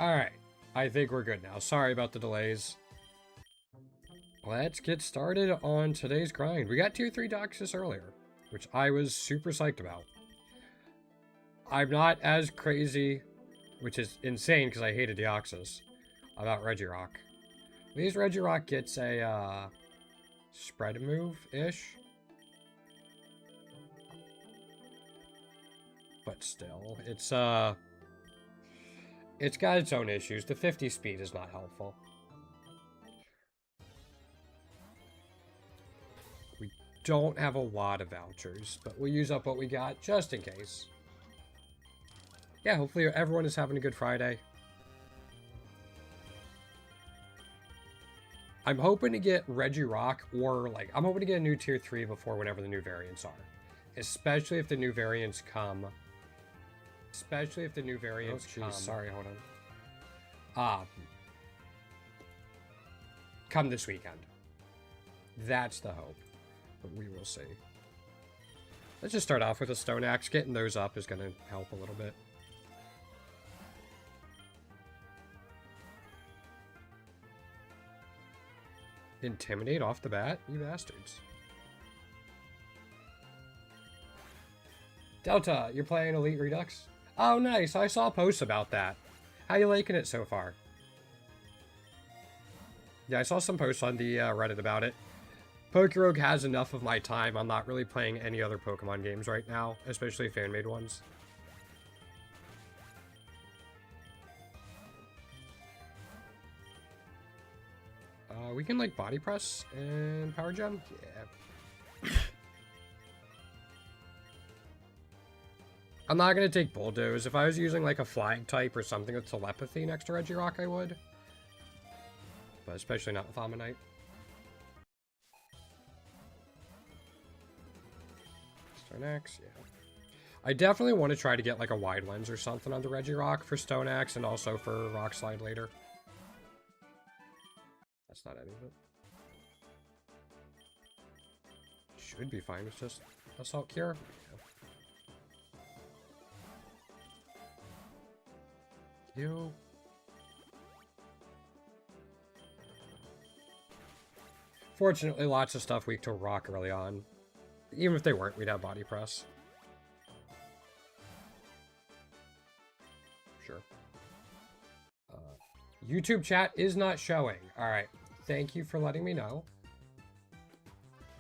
Alright. I think we're good now. Sorry about the delays. Let's get started on today's grind. We got tier 3 Deoxys earlier, which I was super psyched about. I'm not as crazy, which is insane because I hated Deoxys, about Regirock. At least Regirock gets a spread move-ish. But still, it's got its own issues. The 50 speed is not helpful. We don't have a lot of vouchers, but we'll use up what we got just in case. Yeah, hopefully everyone is having a good Friday. I'm hoping to get Regirock, or like, I'm hoping to get a new tier 3 before whenever the new variants are. Especially if the new variants come. Especially if the new variants come. Sorry, hold on. Come this weekend. That's the hope. But we will see. Let's just start off with a Stone Axe. Getting those up is going to help a little bit. Intimidate off the bat? You bastards. Delta, you're playing Elite Redux? Oh, nice. I saw posts about that. How you liking it so far? Yeah, I saw some posts on the Reddit about it. Pokerogue has enough of my time. I'm not really playing any other Pokemon games right now, especially fan-made ones. We can, like, body press and power gem? Yeah. I'm not going to take Bulldoze. If I was using, like, a flying type or something with telepathy next to Regirock, I would. But especially not with Ammonite. Stone Axe, yeah. I definitely want to try to get, like, a wide lens or something on the Regirock for Stone Axe and also for Rock Slide later. That's not any of it. Should be fine. It's just Assault Cure. Yeah. You. Fortunately, lots of stuff weak to rock early on. Even if they weren't, we'd have body press. Sure. YouTube chat is not showing. All right. Thank you for letting me know.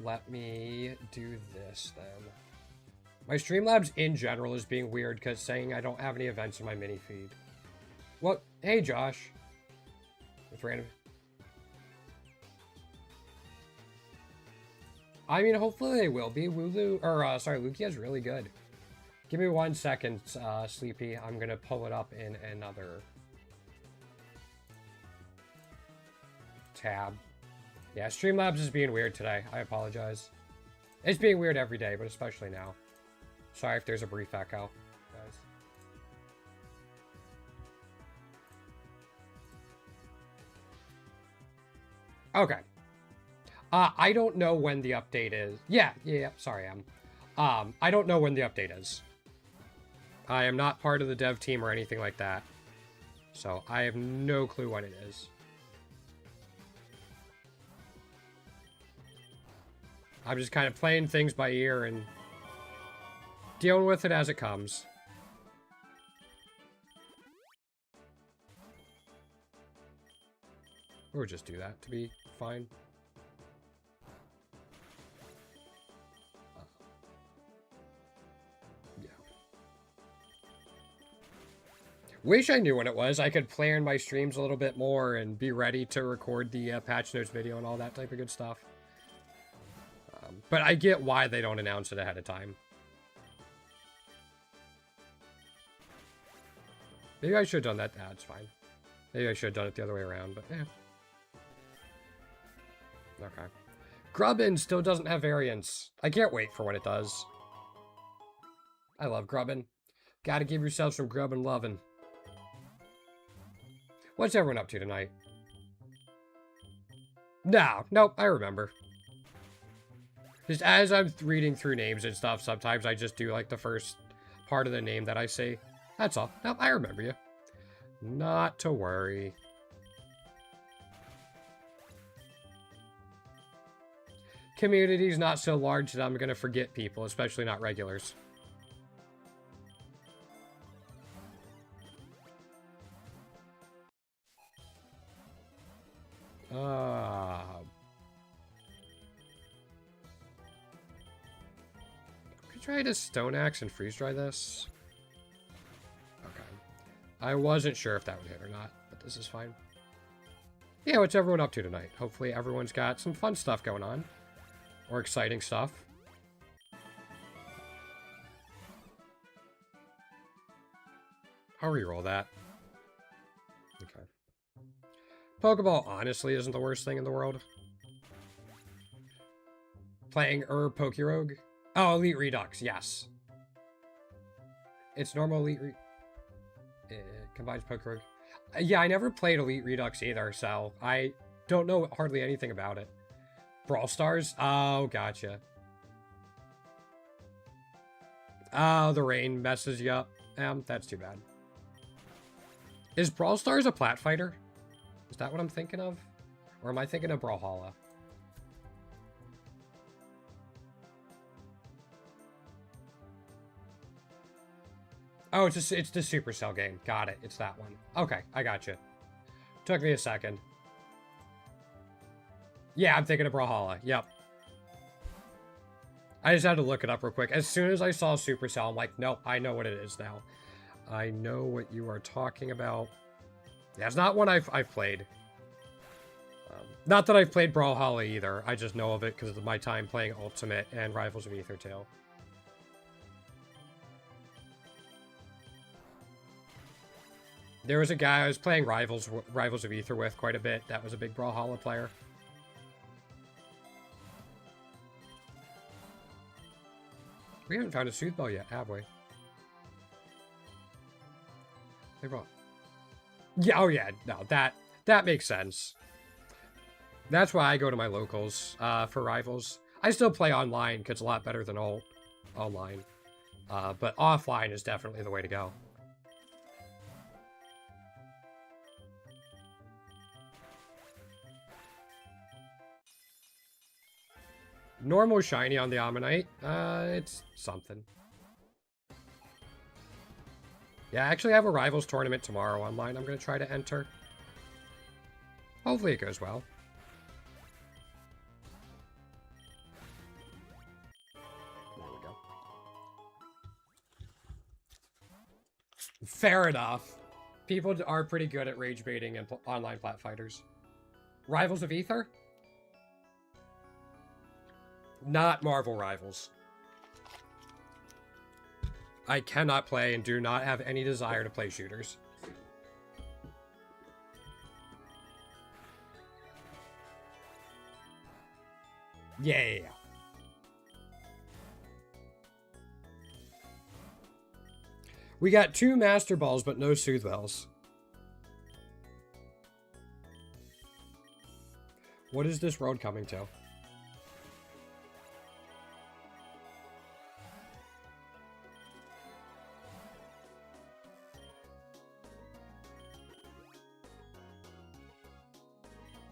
Let me do this then. My Streamlabs in general is being weird because saying I don't have any events in my mini feed. What? Hey, Josh. With random. I mean, hopefully they will be. Lugia's really good. Give me 1 second, Sleepy. I'm gonna pull it up in another tab. Yeah, Streamlabs is being weird today. I apologize. It's being weird every day, but especially now. Sorry if there's a brief echo, guys. Okay. I don't know when the update is. Yeah, sorry, I don't know when the update is. I am not part of the dev team or anything like that. So, I have no clue when it is. I'm just kind of playing things by ear and dealing with it as it comes. Or just do that to be fine. Yeah. Wish I knew when it was. I could plan my streams a little bit more and be ready to record the patch notes video and all that type of good stuff. But I get why they don't announce it ahead of time. Maybe I should have done that. That's fine. Maybe I should have done it the other way around, but yeah. Okay. Grubbin still doesn't have variants. I can't wait for when it does. I love Grubbin. Gotta give yourself some Grubbin lovin'. What's everyone up to tonight? Nope, I remember. Just as I'm reading through names and stuff, sometimes I just do like the first part of the name that I see. That's all. Nope, I remember you. Not to worry. Community's not so large that I'm gonna forget people, especially not regulars. Could try to stone axe and freeze dry this. Okay. I wasn't sure if that would hit or not, but this is fine. Yeah, what's everyone up to tonight? Hopefully everyone's got some fun stuff going on. Or exciting stuff. I'll reroll that. Okay. Pokeball honestly isn't the worst thing in the world. Playing Pokerogue. Oh, Elite Redux, yes. It's normal Elite combines Pokerogue. Yeah, I never played Elite Redux either, so I don't know hardly anything about it. Brawl Stars? Oh, gotcha. Oh, the rain messes you up. That's too bad. Is Brawl Stars a plat fighter? Is that what I'm thinking of? Or am I thinking of Brawlhalla? Oh, it's the Supercell game. Got it. It's that one. Okay, I got you. Took me a second. Yeah, I'm thinking of Brawlhalla. Yep. I just had to look it up real quick. As soon as I saw Supercell, I'm like, nope, I know what it is now. I know what you are talking about. Yeah, it's not one I've played. Not that I've played Brawlhalla either. I just know of it because of my time playing Ultimate and Rivals of Aether too. There was a guy I was playing Rivals of Aether with quite a bit. That was a big Brawlhalla player. We haven't found a Soothe Bell yet, have we? They brought... Yeah, oh yeah, no, that makes sense. That's why I go to my locals for Rivals. I still play online because it's a lot better than online. But offline is definitely the way to go. Normal shiny on the Ammonite. It's something. Yeah, I actually have a Rivals tournament tomorrow online I'm going to try to enter. Hopefully it goes well. There we go. Fair enough. People are pretty good at rage baiting and online plat fighters. Rivals of Aether? Not Marvel Rivals. I cannot play and do not have any desire to play shooters. Yeah. We got 2 Master Balls, but no Soothe Bells. What is this road coming to?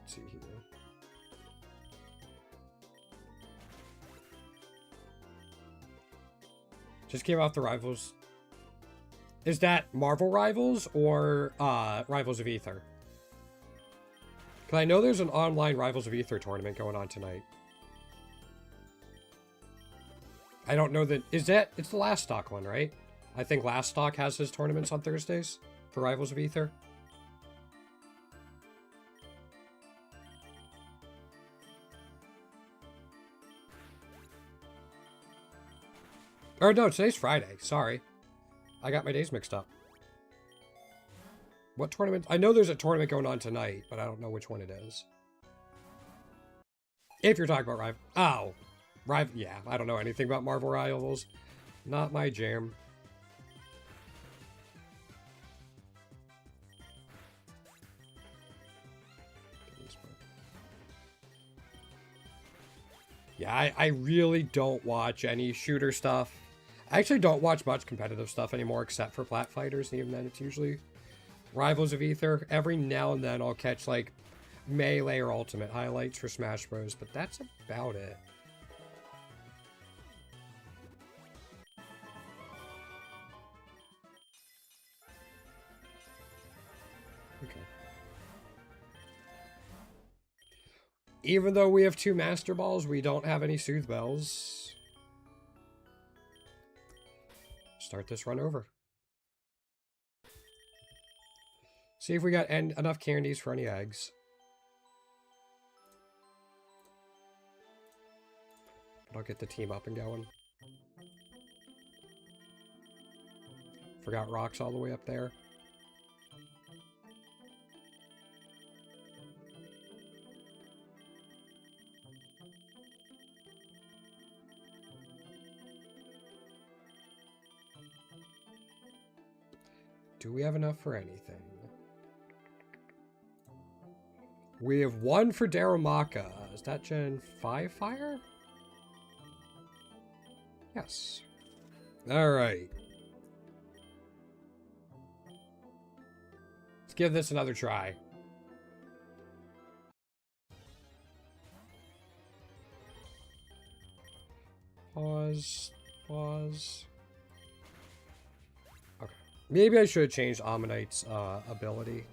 Let's see here. Just came off the Rivals. Is that Marvel Rivals or Rivals of Aether? Because I know there's an online Rivals of Aether tournament going on tonight. I don't know that... Is that... It's the Last Stock one, right? I think Last Stock has his tournaments on Thursdays for Rivals of Aether. Or no, today's Friday. Sorry. I got my days mixed up. What tournament? I know there's a tournament going on tonight, but I don't know which one it is. If you're talking about yeah, I don't know anything about Marvel Rivals. Not my jam. Yeah, I really don't watch any shooter stuff. I actually don't watch much competitive stuff anymore except for plat fighters, and even then it's usually Rivals of Ether, every now and then I'll catch like Melee or Ultimate highlights for Smash Bros, but that's about it. Okay. Even though we have 2 Master Balls, we don't have any Soothe Bells. Start this run over. See if we got enough candies for any eggs. But I'll get the team up and going. Forgot rocks all the way up there. Do we have enough for anything? We have 1 for Darumaka. Is that Gen 5 fire? Yes. Alright. Let's give this another try. Pause. Pause. Okay. Maybe I should have changed Ammonite's ability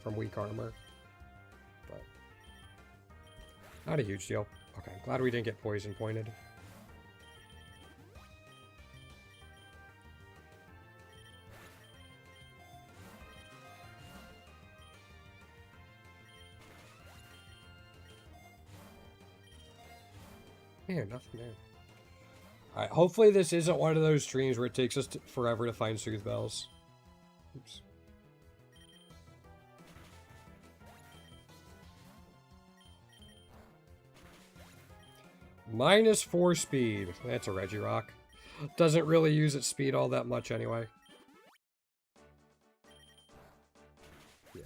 from weak armor. But not a huge deal. Okay, glad we didn't get poison pointed. Man, nothing there. Alright, hopefully this isn't one of those streams where it takes us forever to find Soothe Bells. Oops. -4 speed. That's a Regirock. Doesn't really use its speed all that much anyway. Yeah.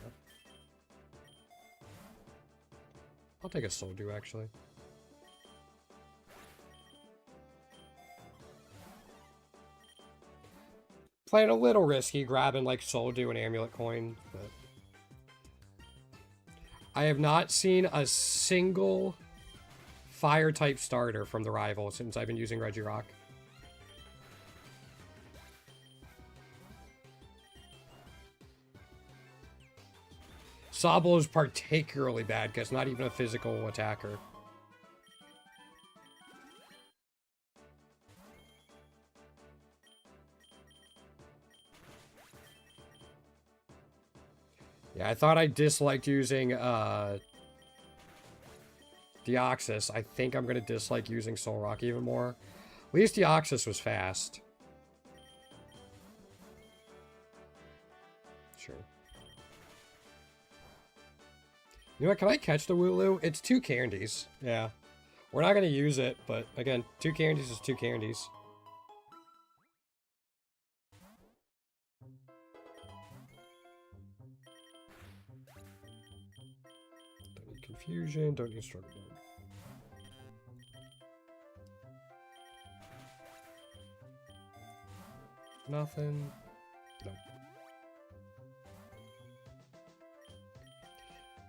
I'll take a Soldew, actually. Playing a little risky, grabbing like Soldew and Amulet Coin, but I have not seen a single fire type starter from the rival since I've been using Regirock. Sobble is particularly bad because not even a physical attacker. Yeah, I thought I disliked using Deoxys. I think I'm going to dislike using Solrock even more. At least Deoxys was fast. Sure. You know what? Can I catch the Wooloo? It's 2 candies. Yeah. We're not going to use it, but again, 2 candies is 2 candies. Confusion, don't need struggle mode. Nothing. No.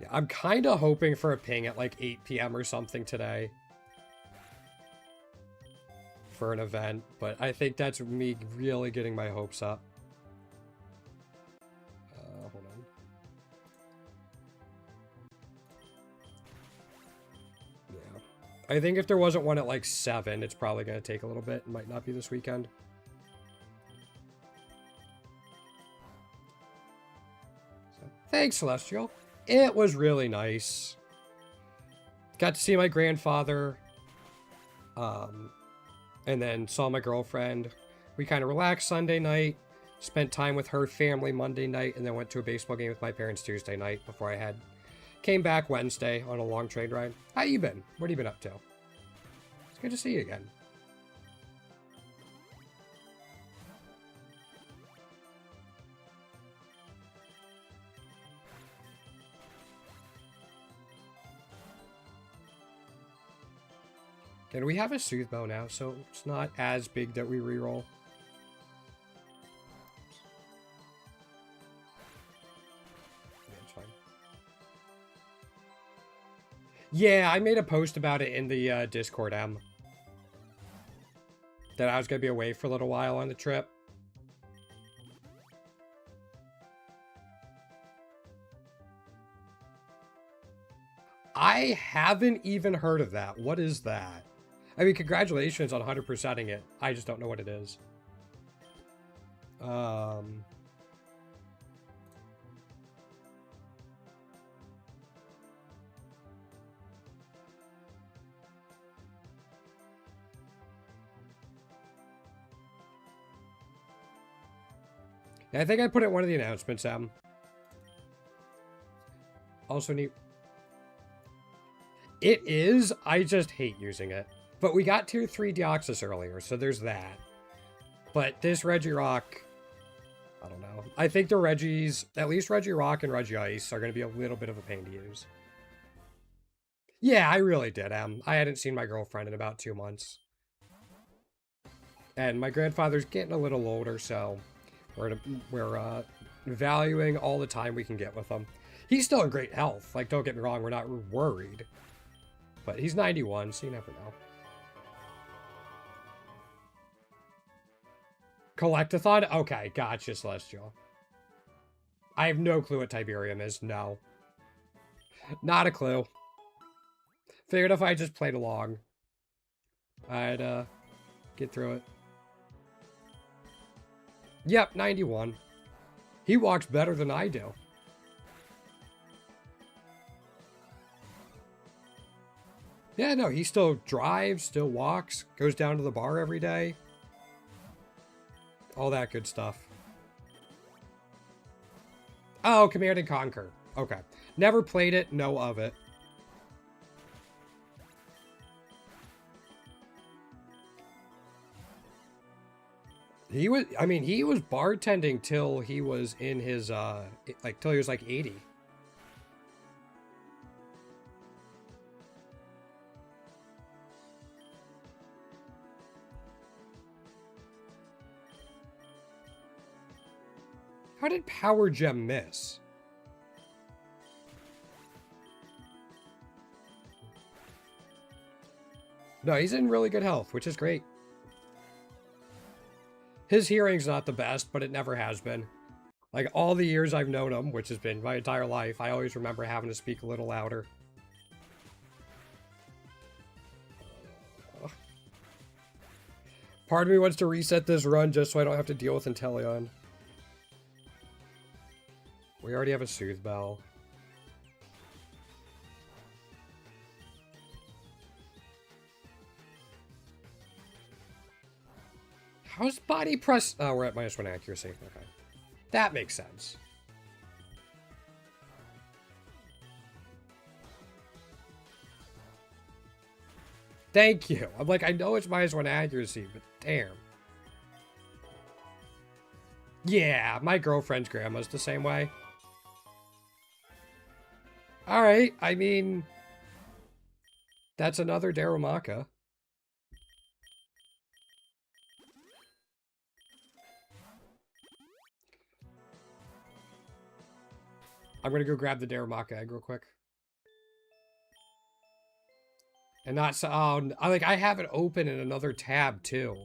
Yeah, I'm kind of hoping for a ping at like 8 p.m. or something today. For an event, but I think that's me really getting my hopes up. Hold on. I think if there wasn't one at like 7, it's probably going to take a little bit. It might not be this weekend. So, thanks, Celestial. It was really nice. Got to see my grandfather. And then saw my girlfriend. We kind of relaxed Sunday night. Spent time with her family Monday night. And then went to a baseball game with my parents Tuesday night before I came back Wednesday on a long train ride. How you been? What have you been up to? It's good to see you again. And we have a Soothe Bow now, so it's not as big that we reroll. It's fine. Yeah, I made a post about it in the Discord, that I was going to be away for a little while on the trip. I haven't even heard of that. What is that? I mean, congratulations on 100%ing it. I just don't know what it is. Yeah, I think I put it in one of the announcements, Also need... It is. I just hate using it. But we got tier 3 Deoxys earlier, so there's that. But this Regirock... I don't know. I think the Regis, at least Regirock and Regice, are going to be a little bit of a pain to use. Yeah, I really did, I hadn't seen my girlfriend in about 2 months. And my grandfather's getting a little older, so we're valuing all the time we can get with him. He's still in great health. Like, don't get me wrong, we're not worried. But he's 91, so you never know. Collectathon? Okay, gotcha, Celestial. I have no clue what Tiberium is. No. Not a clue. Figured if I just played along, I'd get through it. Yep, 91. He walks better than I do. Yeah, no, he still drives, still walks, goes down to the bar every day. All that good stuff. Oh, Command and Conquer. Okay. Never played it, know of it. He was bartending till he was in his, till he was like 80. How did Power Gem miss? No, he's in really good health, which is great. His hearing's not the best, but it never has been. Like, all the years I've known him, which has been my entire life, I always remember having to speak a little louder. Part of me wants to reset this run just so I don't have to deal with Inteleon. We already have a Soothe Bell. How's Body Press? Oh, we're at -1 accuracy. Okay. That makes sense. Thank you. I'm like, I know it's -1 accuracy, but damn. Yeah, my girlfriend's grandma's the same way. Alright, I mean... That's another Darumaka. I'm gonna go grab the Darumaka egg real quick. And not so... Oh, I have it open in another tab, too.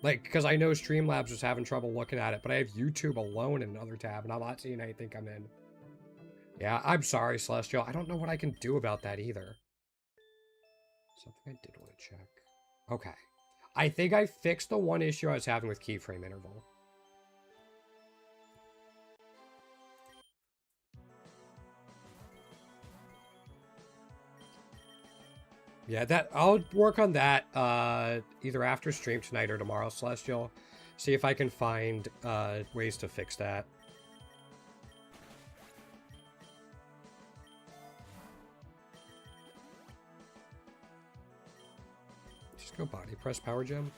Like, because I know Streamlabs was having trouble looking at it, but I have YouTube alone in another tab, and I'm not seeing anything come in. Yeah, I'm sorry, Celestial. I don't know what I can do about that either. Something I did want to check. Okay. I think I fixed the one issue I was having with keyframe interval. Yeah, I'll work on that either after stream tonight or tomorrow, Celestial. See if I can find ways to fix that. Just go body press Power Gem.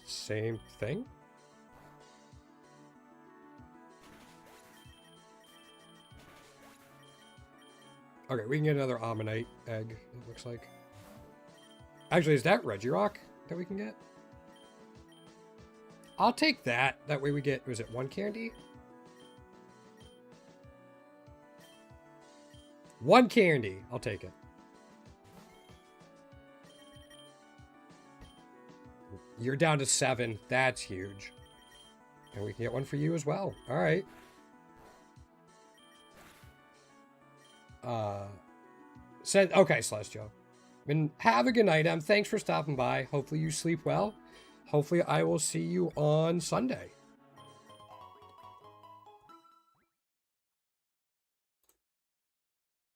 Same thing? Okay, we can get another Ammonite egg, it looks like. Actually, is that Regirock that we can get? I'll take that. That way we get, was it 1 candy? 1 candy. I'll take it. You're down to 7. That's huge. And we can get one for you as well. All right. Okay, Celestial. And have a good night, Em. Thanks for stopping by. Hopefully you sleep well. Hopefully I will see you on Sunday.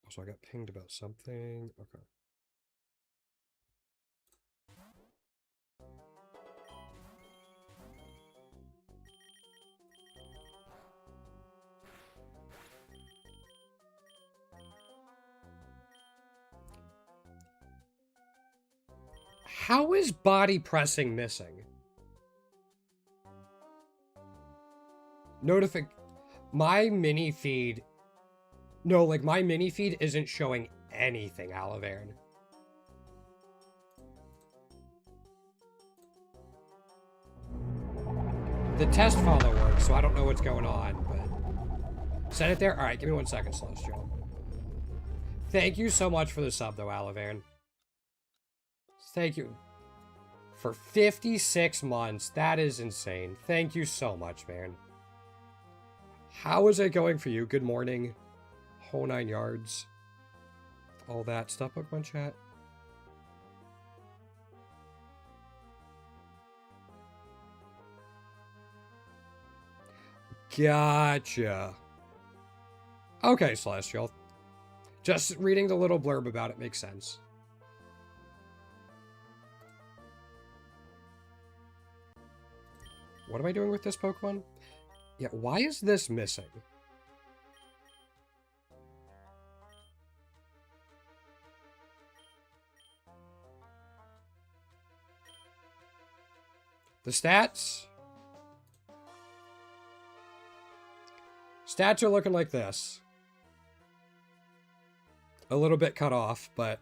Also, I got pinged about something. Okay. How is body pressing missing? My mini feed. No, like my mini feed isn't showing anything, Alavern. The test follow works, so I don't know what's going on, but set it there. All right, give me 1 second, Celestial. Thank you so much for the sub, though, Alavern. Thank you. For 56 months. That is insane. Thank you so much, man. How is it going for you? Good morning. Whole 9 yards. All that stuff, Pokemon chat. Gotcha. Okay, Celestial. Just reading the little blurb about it makes sense. What am I doing with this Pokemon? Yeah, why is this missing? The stats? Stats are looking like this. A little bit cut off, but...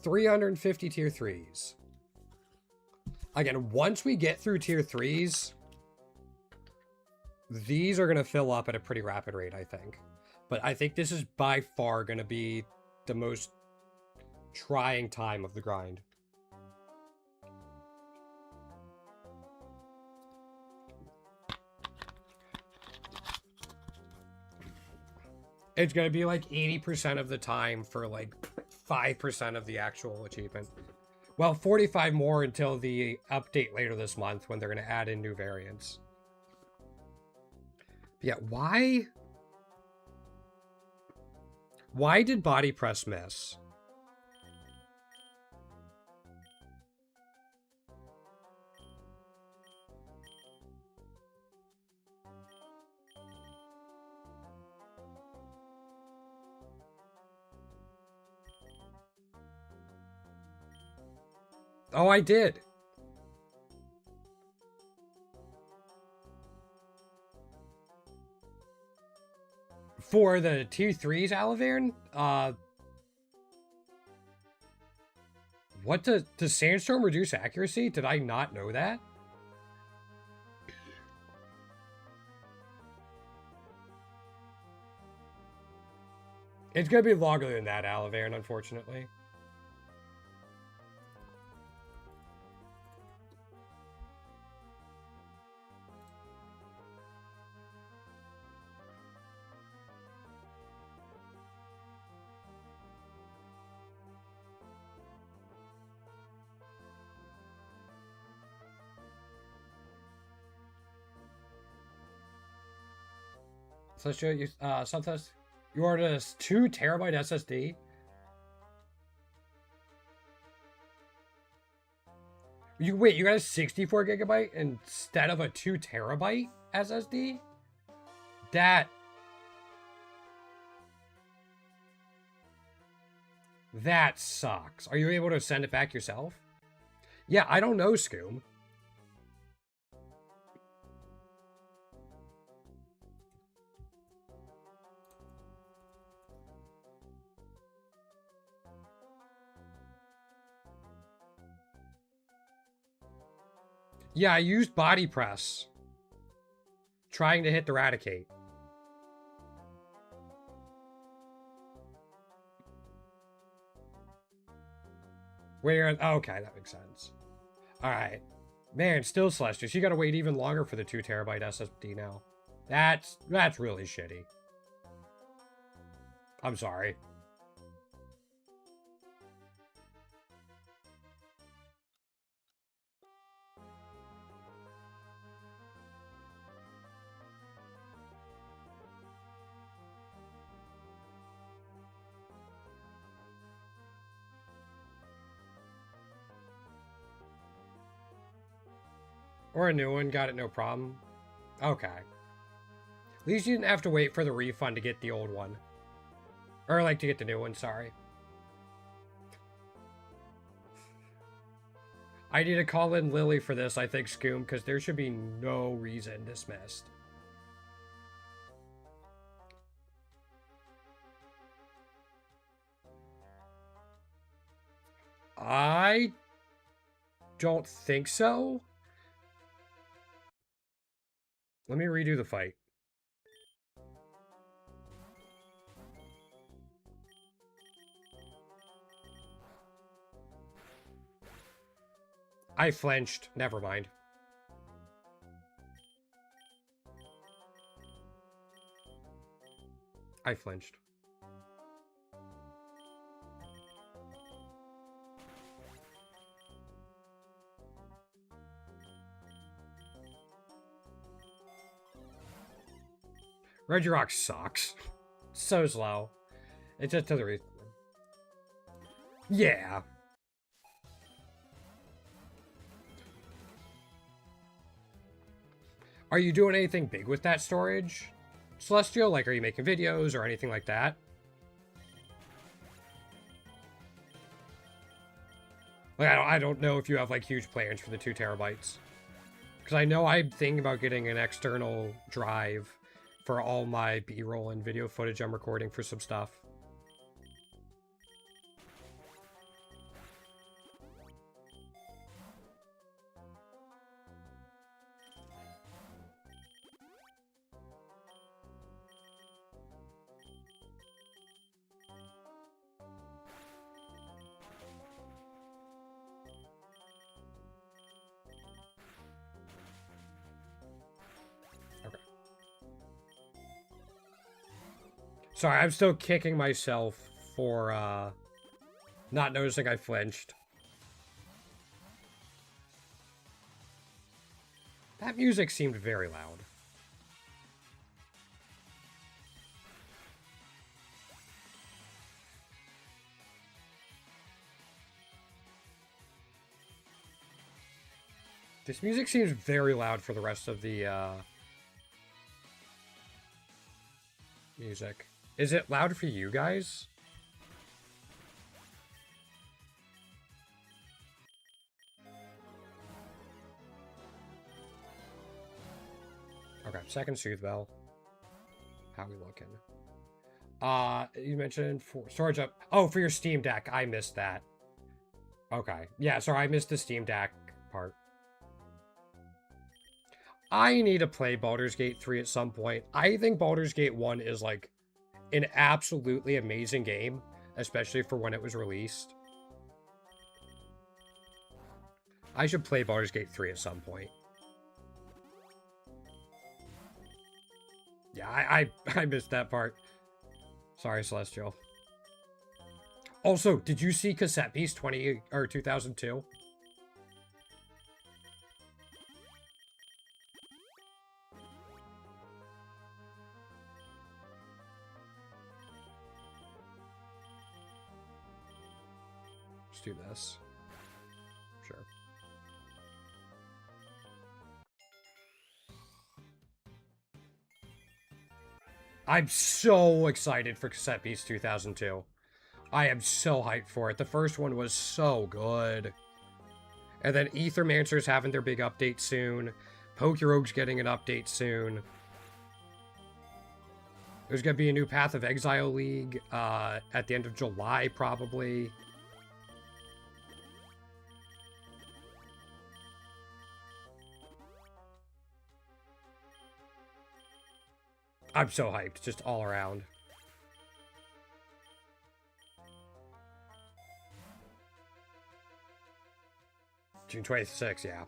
$350 tier 3s. Again, once we get through tier 3s, these are going to fill up at a pretty rapid rate, I think. But I think this is by far going to be the most trying time of the grind. It's going to be like 80% of the time for like 5% of the actual achievement. Well, 45 more until the update later this month when they're going to add in new variants. But yeah, why? Why did Body Press miss? Oh, I did. For the tier 3s, Alavern, what does Sandstorm reduce accuracy? Did I not know that? It's gonna be longer than that, Alavern, unfortunately. So let's show you sometimes you ordered a 2 terabyte SSD. You got a 64 gigabyte instead of a 2 terabyte SSD? That sucks. Are you able to send it back yourself? Yeah, I don't know, Scoom. Yeah, I used body press. Trying to hit the Raticate. Where? Okay, that makes sense. Alright. Man, still Celestials. You gotta wait even longer for the 2 terabyte SSD now. That's really shitty. I'm sorry. Or a new one, got it no problem. Okay. At least you didn't have to wait for the refund to get the old one. Or, like, to get the new one, sorry. I need to call in Lily for this, I think, Scoom, because there should be no reason dismissed. I don't think so. Let me redo the fight. I flinched. Never mind. I flinched. Regirock sucks. So slow. It's just to the reason. Yeah. Are you doing anything big with that storage, Celestial? Like, are you making videos or anything like that? Like, I don't know if you have, like, huge plans for the 2 terabytes. Because I know I'm thinking about getting an external drive for all my B-roll and video footage I'm recording for some stuff. Sorry, I'm still kicking myself for not noticing I flinched. That music seemed very loud. This music seems very loud for the rest of the music. Is it loud for you guys? Okay, second Soothe Bell. How we looking? You mentioned for storage up. Oh, for your Steam Deck. I missed that. Okay. Yeah, sorry, I missed the Steam Deck part. I need to play Baldur's Gate 3 at some point. I think Baldur's Gate 1 is, like, an absolutely amazing game, especially for when it was released. I should play Baldur's Gate 3 at some point. Yeah, I missed that part. Sorry, Celestial. Also, did you see Cassette Piece 2002? Let's do this. Sure. I'm so excited for Cassette Piece 2002. I am so hyped for it. The first one was so good. And then Ethermancer's having their big update soon. Pokerogue's getting an update soon. There's going to be a new Path of Exile League at the end of July, probably. I'm so hyped, just all around. June 26th, yeah.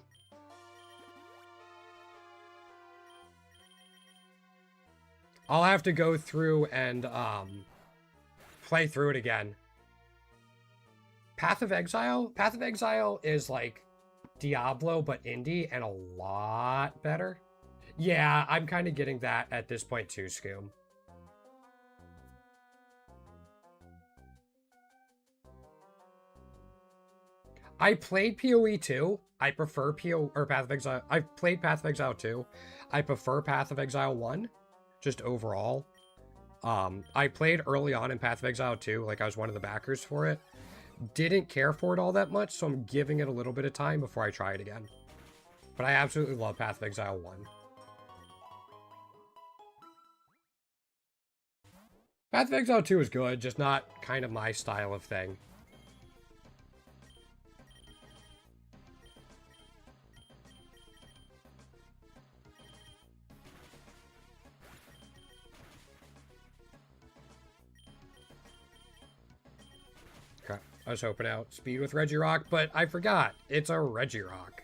I'll have to go through and play through it again. Path of Exile? Path of Exile is like Diablo but indie and a lot better. Yeah, I'm kind of getting that at this point too, Scoom. I played PoE 2. I prefer Path of Exile. I've played Path of Exile 2. I prefer Path of Exile 1, just overall. I played early on in Path of Exile 2, like I was one of the backers for it. Didn't care for it all that much, so I'm giving it a little bit of time before I try it again. But I absolutely love Path of Exile 1. Path of Exile 2 is good, just not kind of my style of thing. Okay, I was hoping out speed with Regirock, but I forgot. It's a Regirock.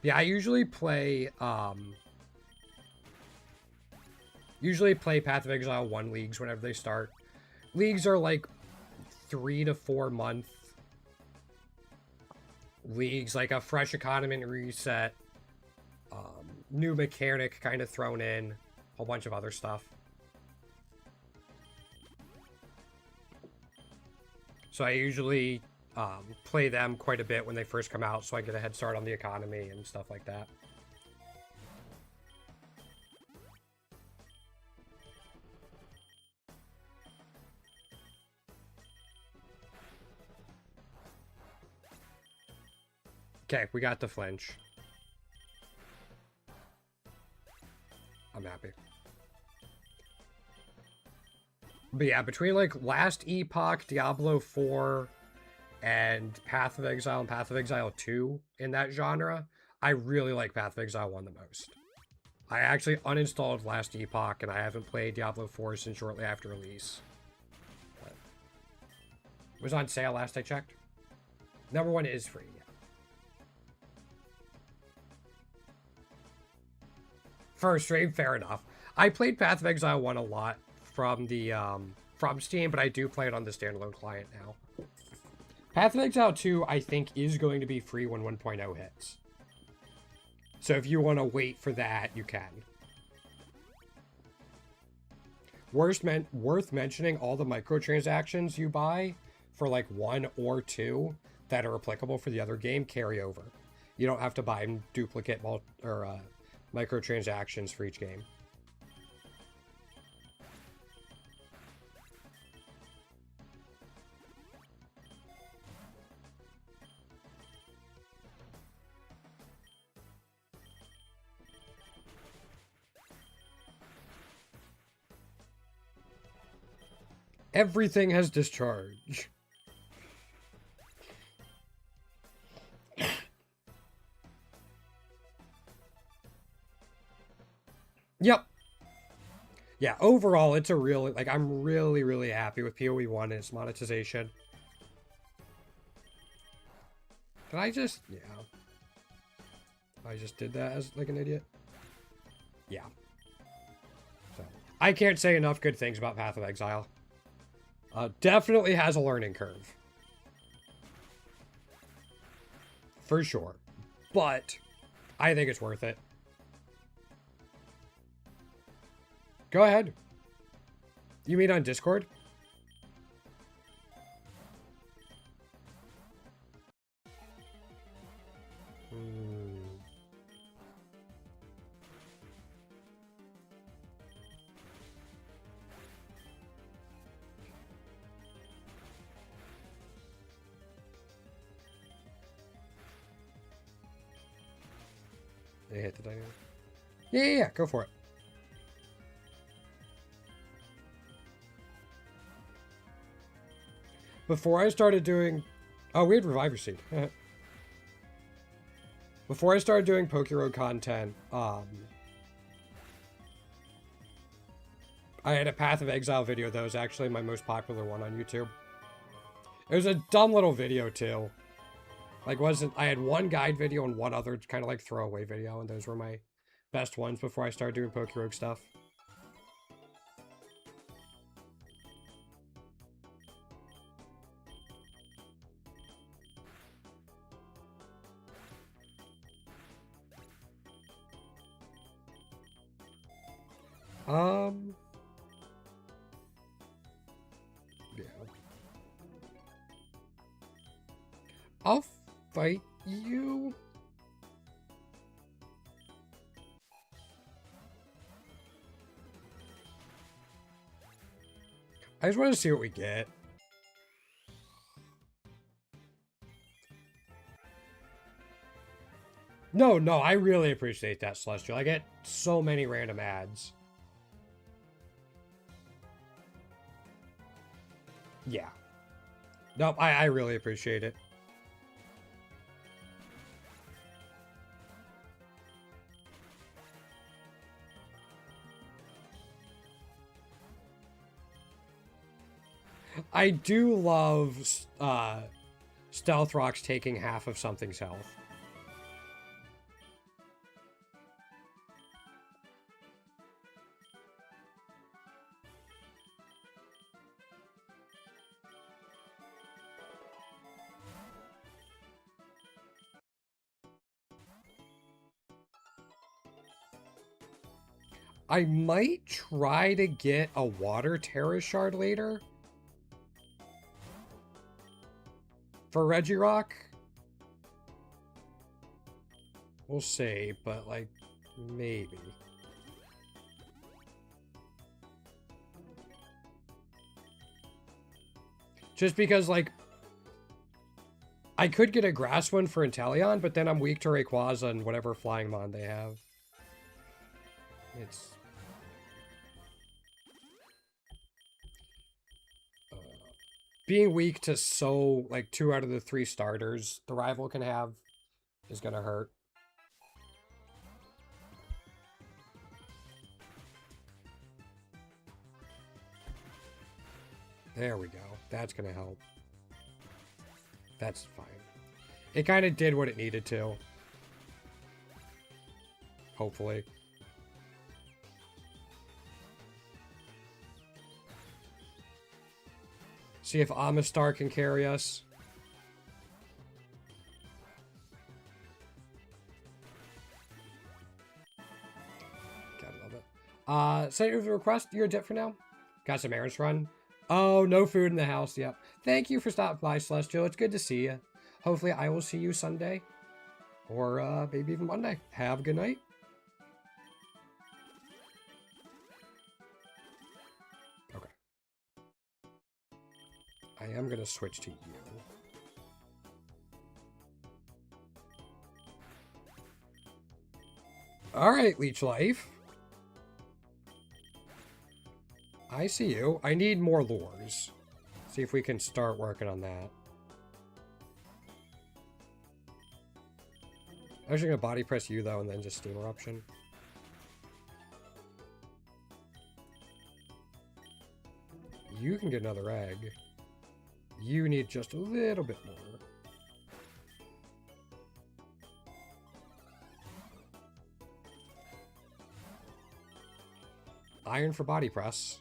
Yeah, I usually play Path of Exile 1 leagues whenever they start. Leagues are like 3 to 4 month leagues, like a fresh economy reset, new mechanic kind of thrown in, a whole bunch of other stuff. So I usually play them quite a bit when they first come out, so I get a head start on the economy and stuff like that. Okay, we got the flinch. I'm happy. But yeah, between like Last Epoch, Diablo 4, and Path of Exile and Path of Exile 2 in that genre, I really like Path of Exile 1 the most. I actually uninstalled Last Epoch, and I haven't played Diablo 4 since shortly after release. But it was on sale last I checked. Number 1 is free. First stream, fair enough. I played Path of Exile 1 a lot from the from Steam, but I do play it on the standalone client now. Path of Exile 2, I think, is going to be free when 1.0 hits. So if you want to wait for that, you can. Worth mentioning, all the microtransactions you buy for like 1 or 2 that are applicable for the other game carry over. You don't have to buy duplicate microtransactions for each game. Everything has discharge. Yep. Yeah, overall, it's a really, like, I'm really, really happy with PoE 1 and its monetization. Did I just, yeah. I just did that as, like, an idiot. Yeah. So, I can't say enough good things about Path of Exile. Definitely has a learning curve. For sure. But, I think it's worth it. Go ahead. You mean on Discord? They hit the dynamic. Yeah, go for it. Before I started doing... Oh, we had Reviver Seed. Before I started doing Pokerogue content, I had a Path of Exile video that was actually my most popular one on YouTube. It was a dumb little video too. Like I had one guide video and one other kind of like throwaway video, and those were my best ones before I started doing Pokerogue stuff. Yeah. I'll fight you. I just want to see what we get. No, I really appreciate that, Celestial. I get so many random ads. Yeah. Nope, I really appreciate it. I do love Stealth Rocks taking half of something's health. I might try to get a Water Terra Shard later. For Regirock. We'll see, but like, maybe. Just because, like, I could get a grass one for Inteleon, but then I'm weak to Rayquaza and whatever Flying Mon they have. It's... being weak to like 2 out of the 3 starters the rival can have is gonna hurt. There we go. That's gonna help. That's fine. It kind of did what it needed to. Hopefully. See if Amistar can carry us. Gotta love it. Send you the request. You're a dip for now. Got some errands run. Oh, no food in the house. Yep. Thank you for stopping by, Celestial. It's good to see you. Hopefully I will see you Sunday. Or maybe even Monday. Have a good night. Okay. I am going to switch to you. Alright, Leech Life. I see you. I need more lures. See if we can start working on that. I was going to body press you, though, and then just Steam Eruption. You can get another egg. You need just a little bit more. Iron for body press.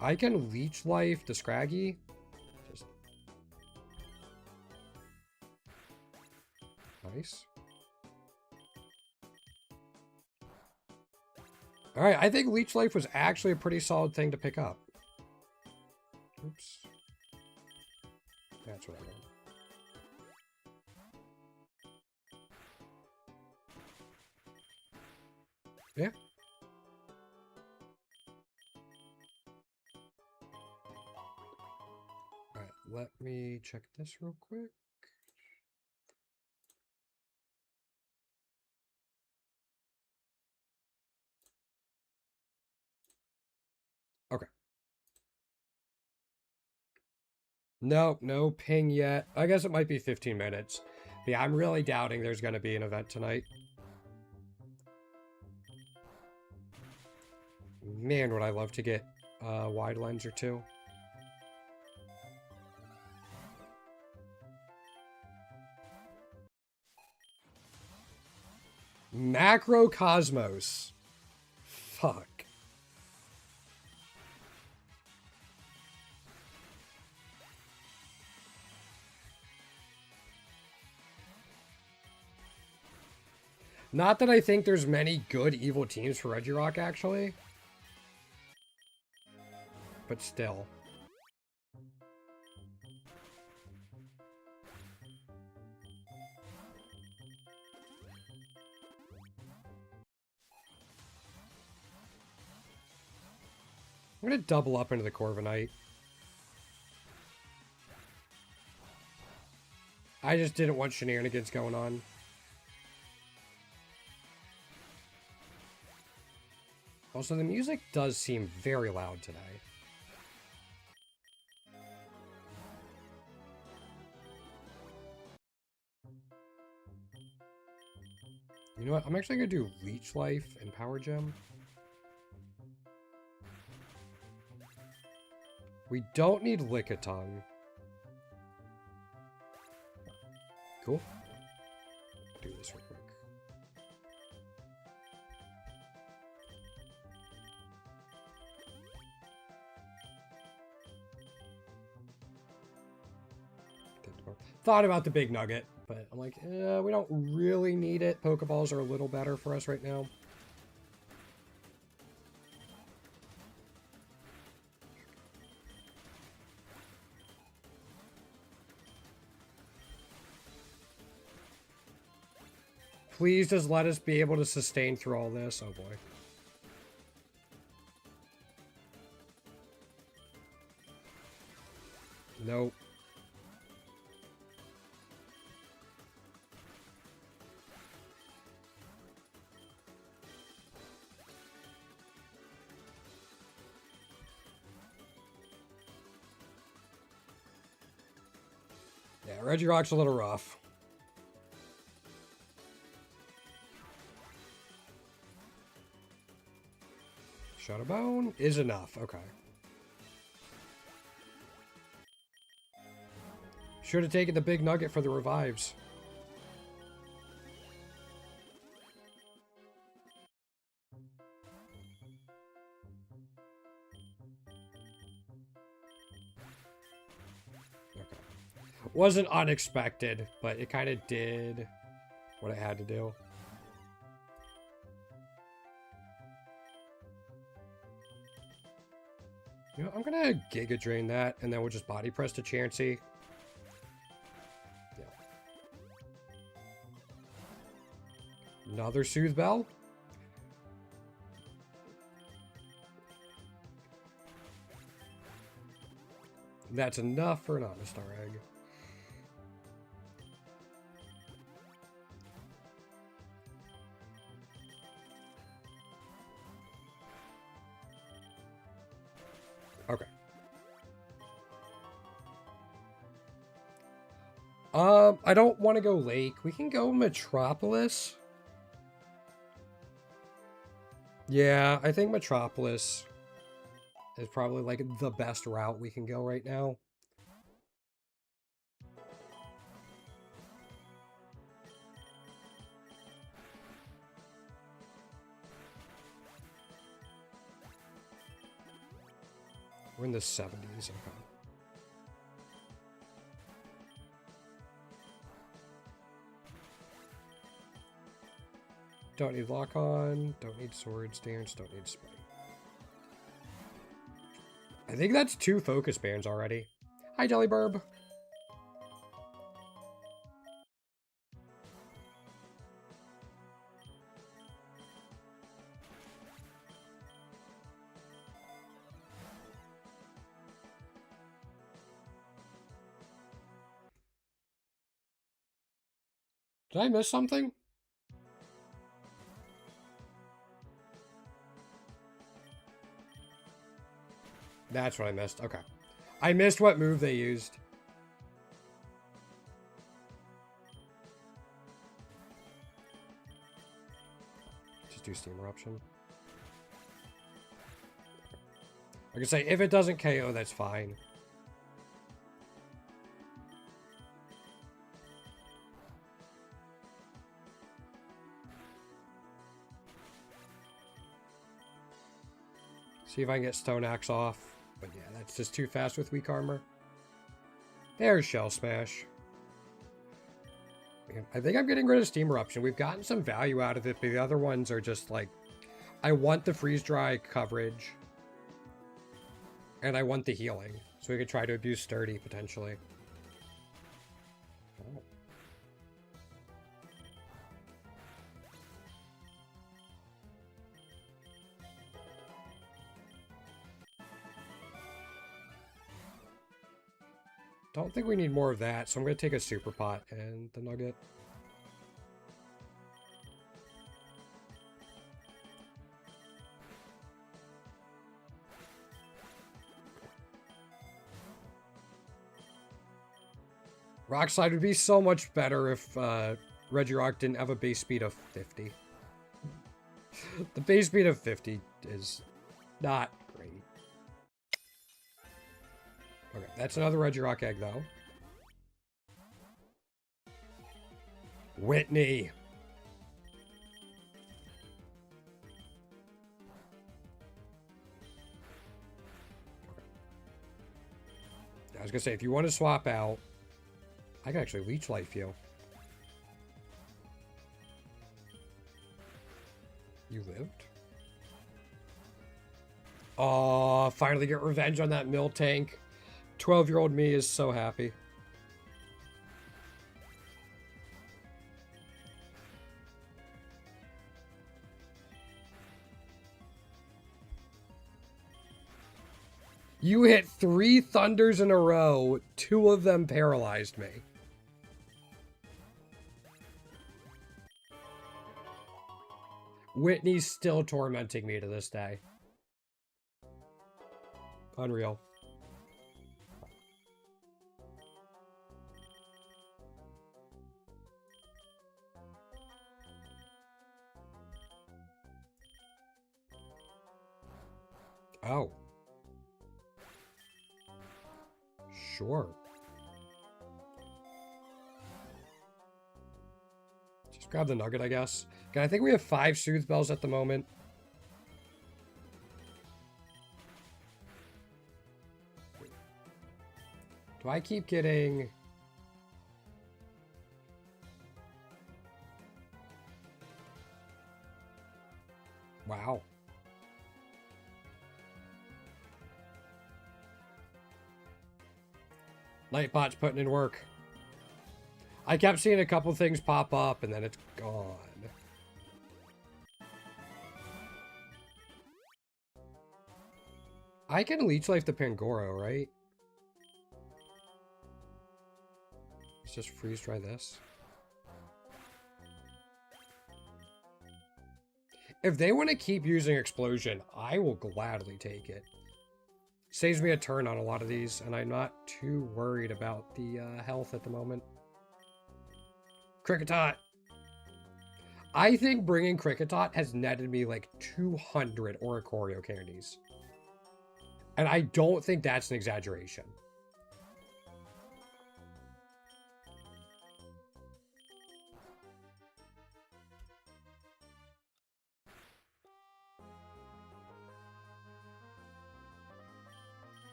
I can Leech Life the Scraggy. Just... nice. Alright, I think Leech Life was actually a pretty solid thing to pick up. Oops. That's what I meant. Yeah. Alright, let me check this real quick. Okay. No, no ping yet. I guess it might be 15 minutes. But yeah, I'm really doubting there's going to be an event tonight. Man, would I love to get a wide lens or two. Macrocosmos. Fuck. Not that I think there's many good evil teams for Regirock, actually. But still. I'm going to double up into the Corviknight. I just didn't want shenanigans going on. Also, the music does seem very loud today. You know what? I'm actually going to do Leech Life and Power Gem. We don't need Lickitung. Cool. Do this real quick. Thought about the big nugget, but I'm like, we don't really need it. Pokeballs are a little better for us right now. Please just let us be able to sustain through all this. Oh boy. Nope. Yeah, Regirock's a little rough. Shadow Bone is enough. Okay. Should have taken the big nugget for the revives. Okay. Wasn't unexpected, but it kind of did what it had to do. You know, I'm gonna Giga Drain that, and then we'll just Body Press to Chansey. Yeah. Another Soothe Bell. That's enough for an Omastar Egg. Okay. I don't want to go Lake. We can go Metropolis. Yeah, I think Metropolis is probably like the best route we can go right now. We're in the 70s, okay. Don't need Lock On, don't need Swords Dance, don't need Spring. I think that's 2 Focus Bands already. Hi, Jellyburb. Did I miss something? That's what I missed. Okay. I missed what move they used. Just do Steam Eruption. Like I say, if it doesn't KO, that's fine. See if I can get Stone Axe off. But yeah, that's just too fast with weak armor. There's Shell Smash. I think I'm getting rid of Steam Eruption. We've gotten some value out of it, but the other ones are just like... I want the Freeze Dry coverage. And I want the healing. So we could try to abuse Sturdy, potentially. Oh. Don't think we need more of that, so I'm going to take a Super Pot and the Nugget. Rock Slide would be so much better if Regirock didn't have a base speed of 50. The base speed of 50 is not great. Okay, that's another Regirock egg, though. Whitney! Okay. I was gonna say, if you want to swap out, I can actually Leech Life you. You lived? Oh, finally get revenge on that Mill Tank. 12-year-old me is so happy. You hit 3 Thunders in a row. 2 of them paralyzed me. Whitney's still tormenting me to this day. Unreal. Oh. Sure. Just grab the Nugget, I guess. Okay, I think we have 5 Soothe Bells at the moment. Do I keep getting... Wow. Lightbot's putting in work. I kept seeing a couple things pop up, and then it's gone. I can Leech Life the Pangoro, right? Let's just freeze dry this. If they want to keep using Explosion, I will gladly take it. Saves me a turn on a lot of these, and I'm not too worried about the health at the moment. Kricketot! I think bringing Kricketot has netted me like 200 Oricorio candies. And I don't think that's an exaggeration.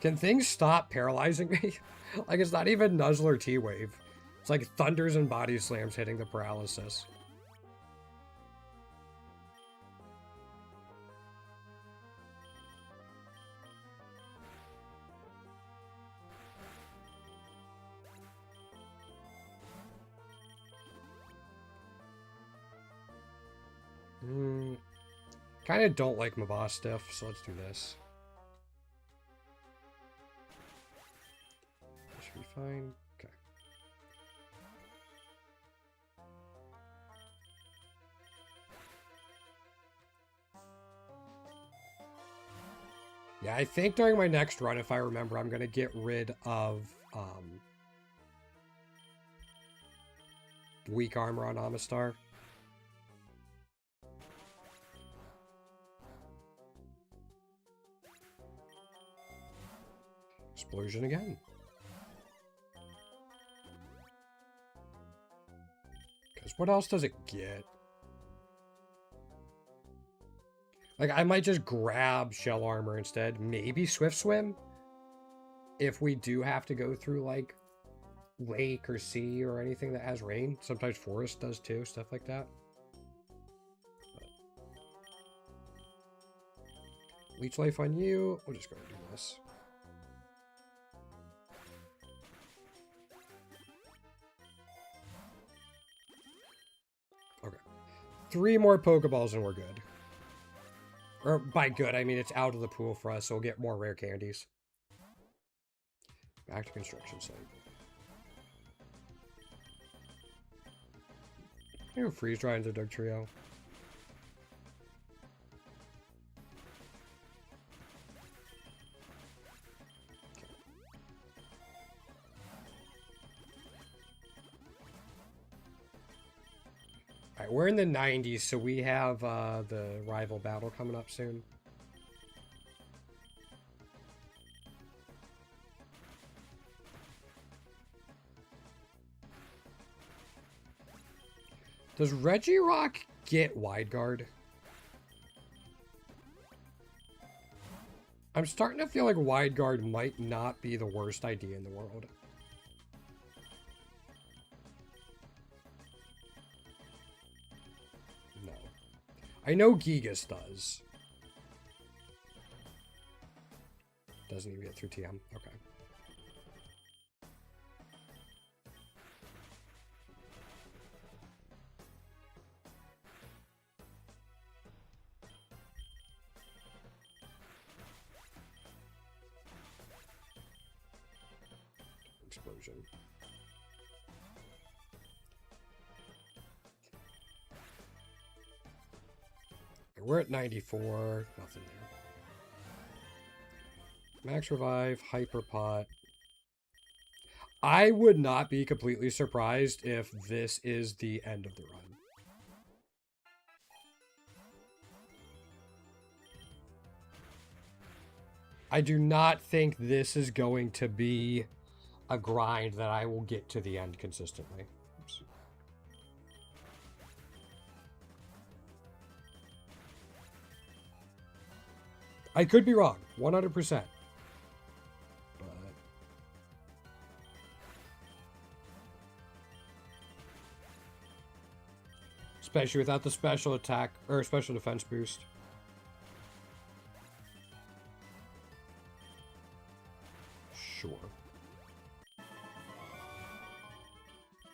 Can things stop paralyzing me? Like, it's not even Nuzzler T-Wave. It's like Thunders and Body Slams hitting the paralysis. Kind of don't like Mabostiff, so let's do this. That should be fine. Okay. Yeah, I think during my next run, if I remember, I'm going to get rid of weak armor on Amistar. Explosion again. Because what else does it get? Like, I might just grab Shell Armor instead. Maybe Swift Swim? If we do have to go through, like, lake or sea or anything that has rain. Sometimes forest does too, stuff like that. Leech Life on you. We'll just go and do this. Okay. 3 more Pokeballs and we're good. Or by good, I mean it's out of the pool for us, so we'll get more rare candies. Back to construction site. Freeze dry into Doug Trio. Alright, we're in the 90s, so we have the rival battle coming up soon. Does Regirock get Wide Guard? I'm starting to feel like Wide Guard might not be the worst idea in the world. No. I know Gigas does. Doesn't even get through TM. Okay. Explosion. We're at 94. Nothing there. Max Revive, Hyper Pot. I would not be completely surprised if this is the end of the run. I do not think this is going to be a grind that I will get to the end consistently. Oops. I could be wrong, 100%. But especially without the special attack or special defense boost. Sure.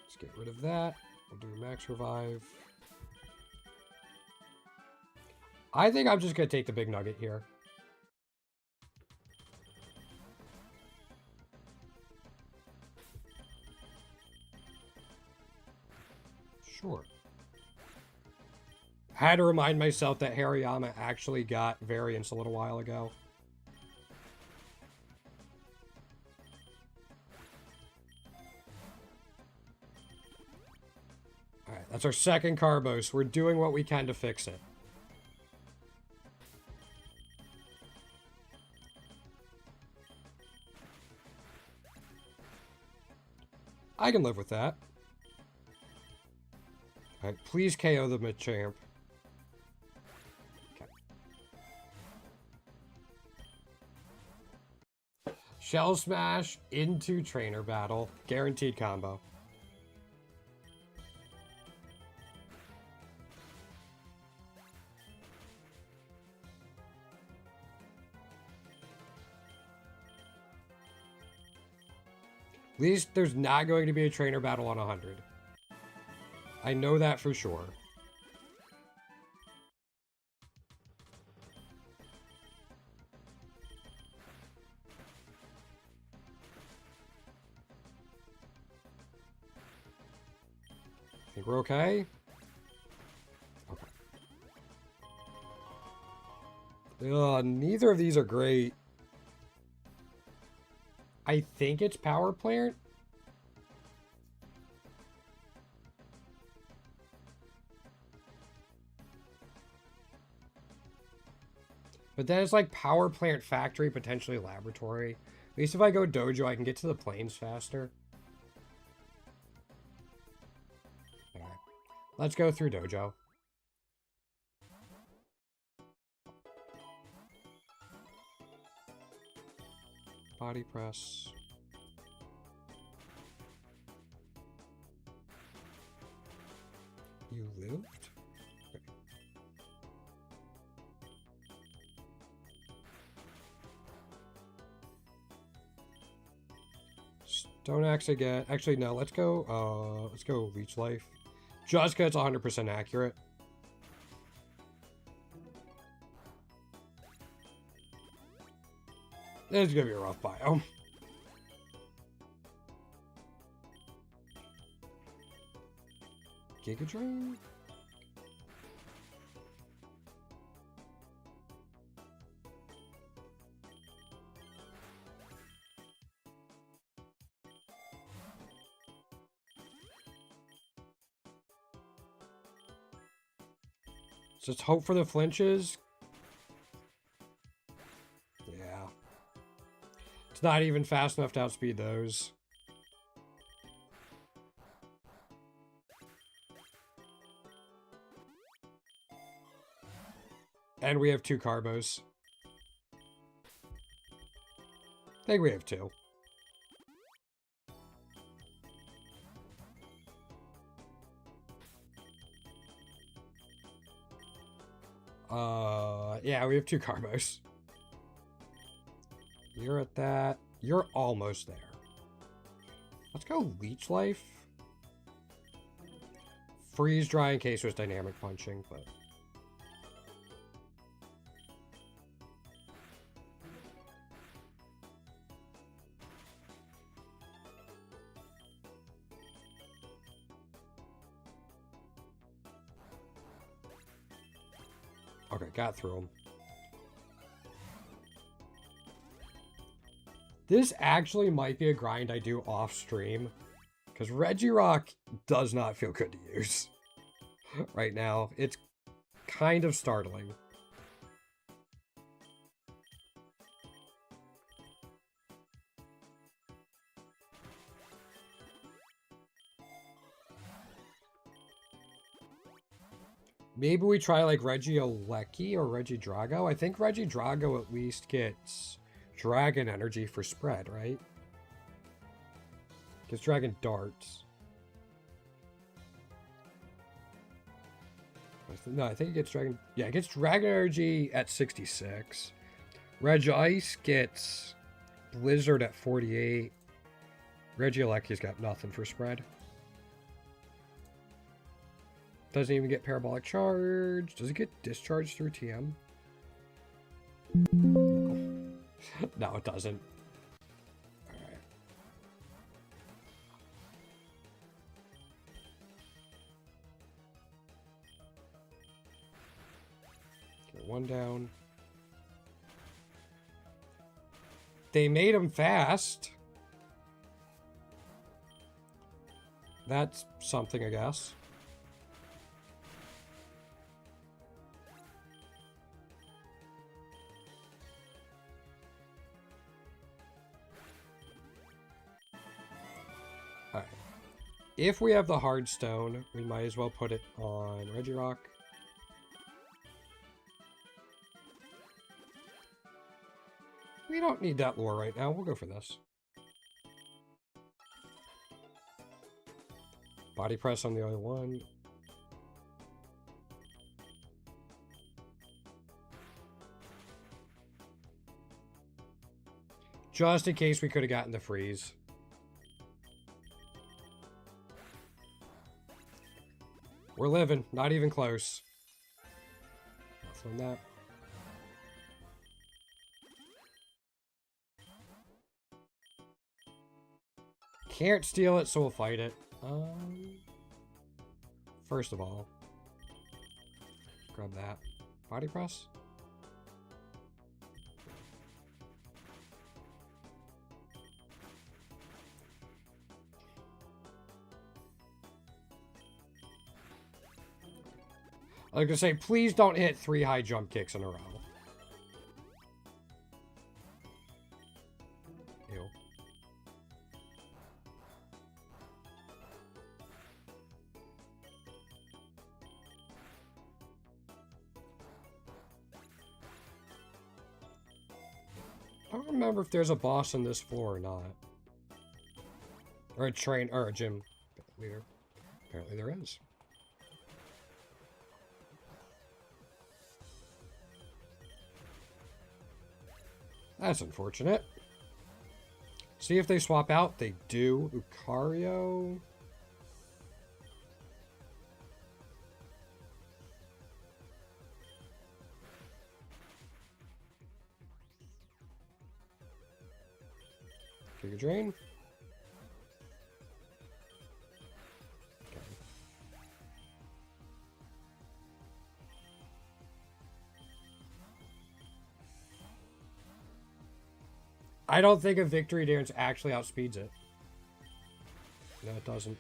Let's get rid of that. We'll do Max Revive. I think I'm just going to take the big nugget here. Sure. I had to remind myself that Hariyama actually got variants a little while ago. Alright, that's our second Carbos. We're doing what we can to fix it. I can live with that. Alright, please KO the Machamp. Okay. Shell Smash into Trainer Battle. Guaranteed combo. At least there's not going to be a Trainer Battle on 100. I know that for sure. Think we're okay? Okay. Ugh, neither of these are great. I think it's Power Plant. But then it's like Power Plant Factory, potentially Laboratory. At least if I go dojo, I can get to the plains faster. Alright. Let's go through dojo. Body press. You lived? Okay. Don't actually get... Actually, no, let's go Leech Life. Just because it's 100% accurate. This is going to be a rough biome. Giga Drain? Just hope for the flinches. Yeah. It's not even fast enough to outspeed those. And we have 2 Carbos. I think we have 2. Yeah, we have 2 Carbos. You're at that. You're almost there. Let's go Leech Life. Freeze Dry in case there's dynamic punching, but... Okay, got through him. This actually might be a grind I do off stream, because Regirock does not feel good to use right now. It's kind of startling. Maybe we try like Regieleki or Regidrago. I think Regidrago at least gets Dragon Energy for spread, right? Gets Dragon Darts. No, I think it gets Dragon... Yeah, it gets Dragon Energy at 66. Regice gets Blizzard at 48. Regieleki's got nothing for spread. Doesn't even get Parabolic Charge. Does it get discharged through TM? No, it doesn't. Alright. Get 1 down. They made him fast. That's something, I guess. Alright. If we have the hard stone, we might as well put it on Regirock. We don't need that lore right now. We'll go for this. Body press on the other one. Just in case we could have gotten the freeze. We're living. Not even close. From that. Can't steal it, so we'll fight it. First of all, grab that. Body press? I was gonna say, please don't hit 3 high jump kicks in a row. I don't remember if there's a boss on this floor or not. Or a train, or a gym leader. Apparently there is. That's unfortunate. See if they swap out. They do. Lucario. Giga Drain. Okay. I don't think a Victory Dance actually outspeeds it. No, it doesn't.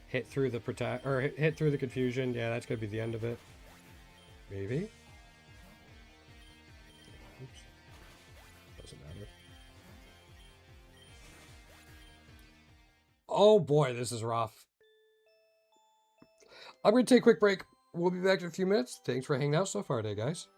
Hit through the protect, or hit through the confusion. Yeah, that's gonna be the end of it. Maybe. Oops. Doesn't matter. Oh boy, this is rough. I'm gonna take a quick break. We'll be back in a few minutes. Thanks for hanging out so far today, guys.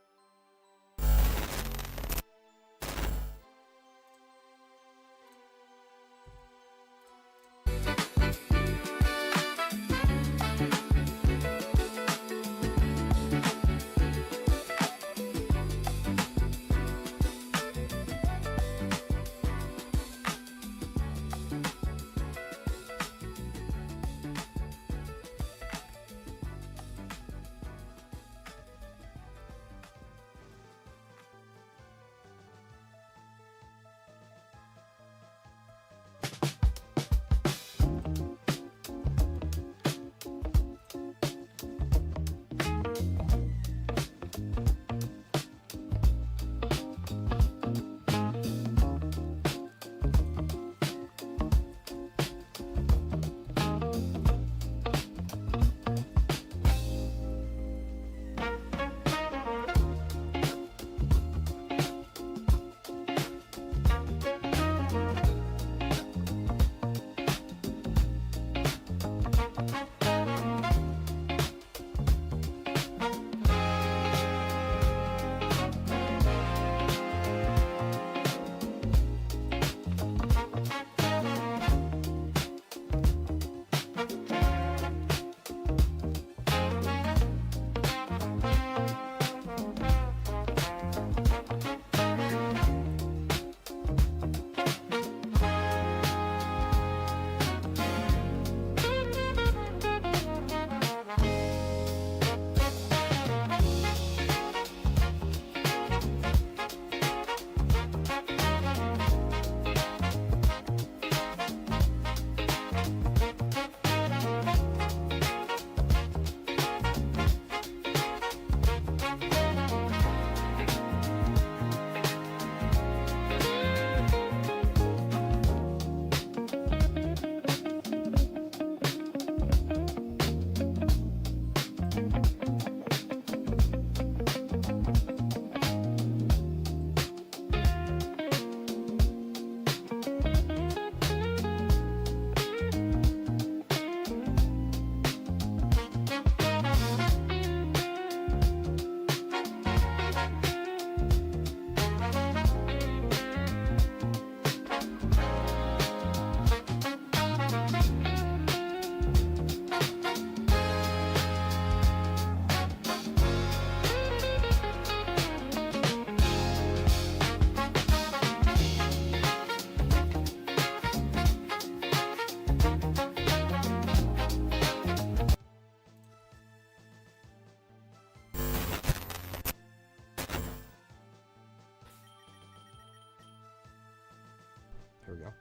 There we go.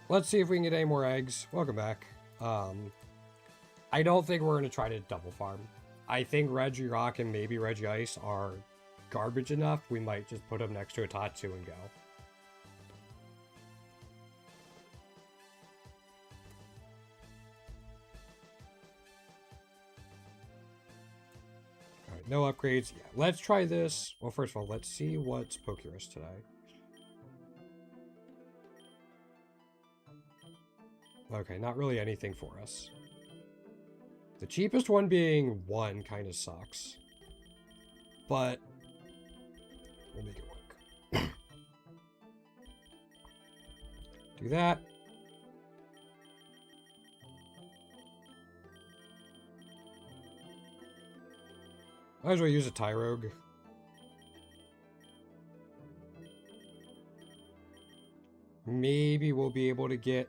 Let's see if we can get any more eggs. Welcome back. I don't think we're going to try to double farm. I think Regirock and maybe Regice are garbage enough. We might just put them next to a Tatsu and go. Alright, no upgrades. Yeah, let's try this. Well, first of all, let's see what's Pokerogue today. Okay, not really anything for us. The cheapest one being 1 kind of sucks. But we'll make it work. Do that. Might as well use a Tyrogue. Maybe we'll be able to get,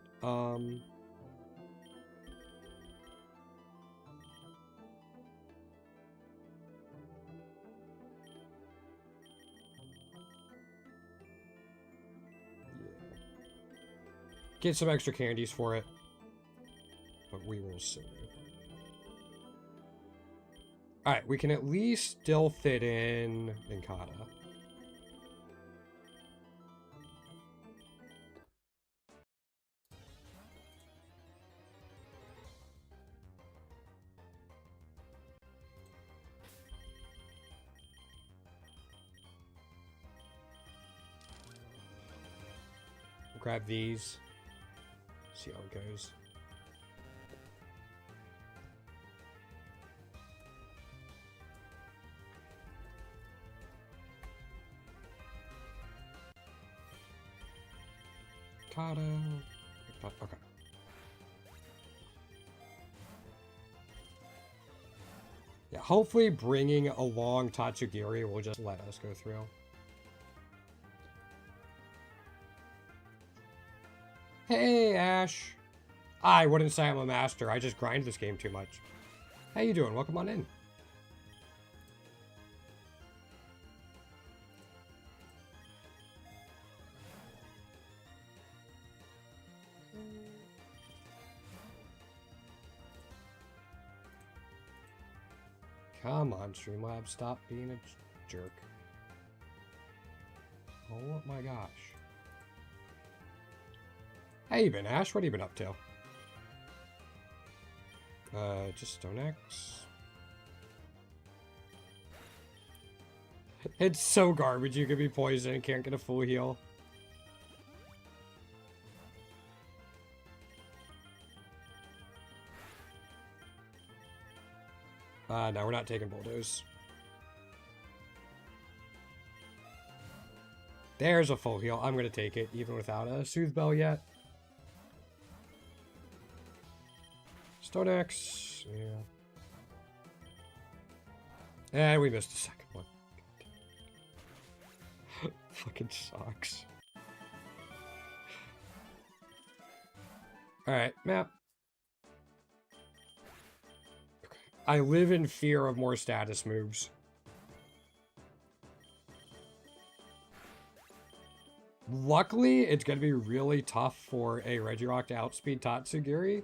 get some extra candies for it. But we will see. Alright, we can at least still fit in Inkata. We'll grab these. See how it goes. Okay. Yeah, hopefully bringing along Tatsugiri will just let us go through. Hey, Ash. I wouldn't say I'm a master. I just grind this game too much. How you doing? Welcome on in. Come on, Streamlabs, stop being a jerk. Oh my gosh. How you been, Ash? What have you been up to? Just Stone X. It's so garbage you could be poisoned and can't get a full heal. No, we're not taking Bulldoze. There's a full heal. I'm going to take it, even without a Soothe Bell yet. Stone X. Yeah. And we missed the second one. Fucking sucks. Alright, map. I live in fear of more status moves. Luckily, it's going to be really tough for a Regirock to outspeed Tatsugiri.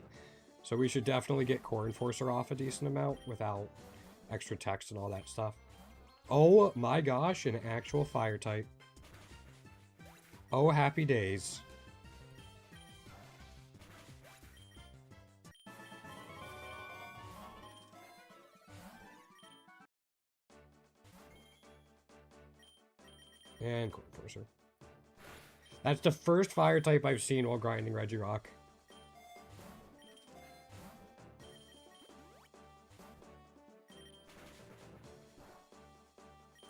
So we should definitely get Core Enforcer off a decent amount without extra text and all that stuff. Oh my gosh, an actual fire type. Oh, happy days. And Core Enforcer. That's the first fire type I've seen while grinding Regirock.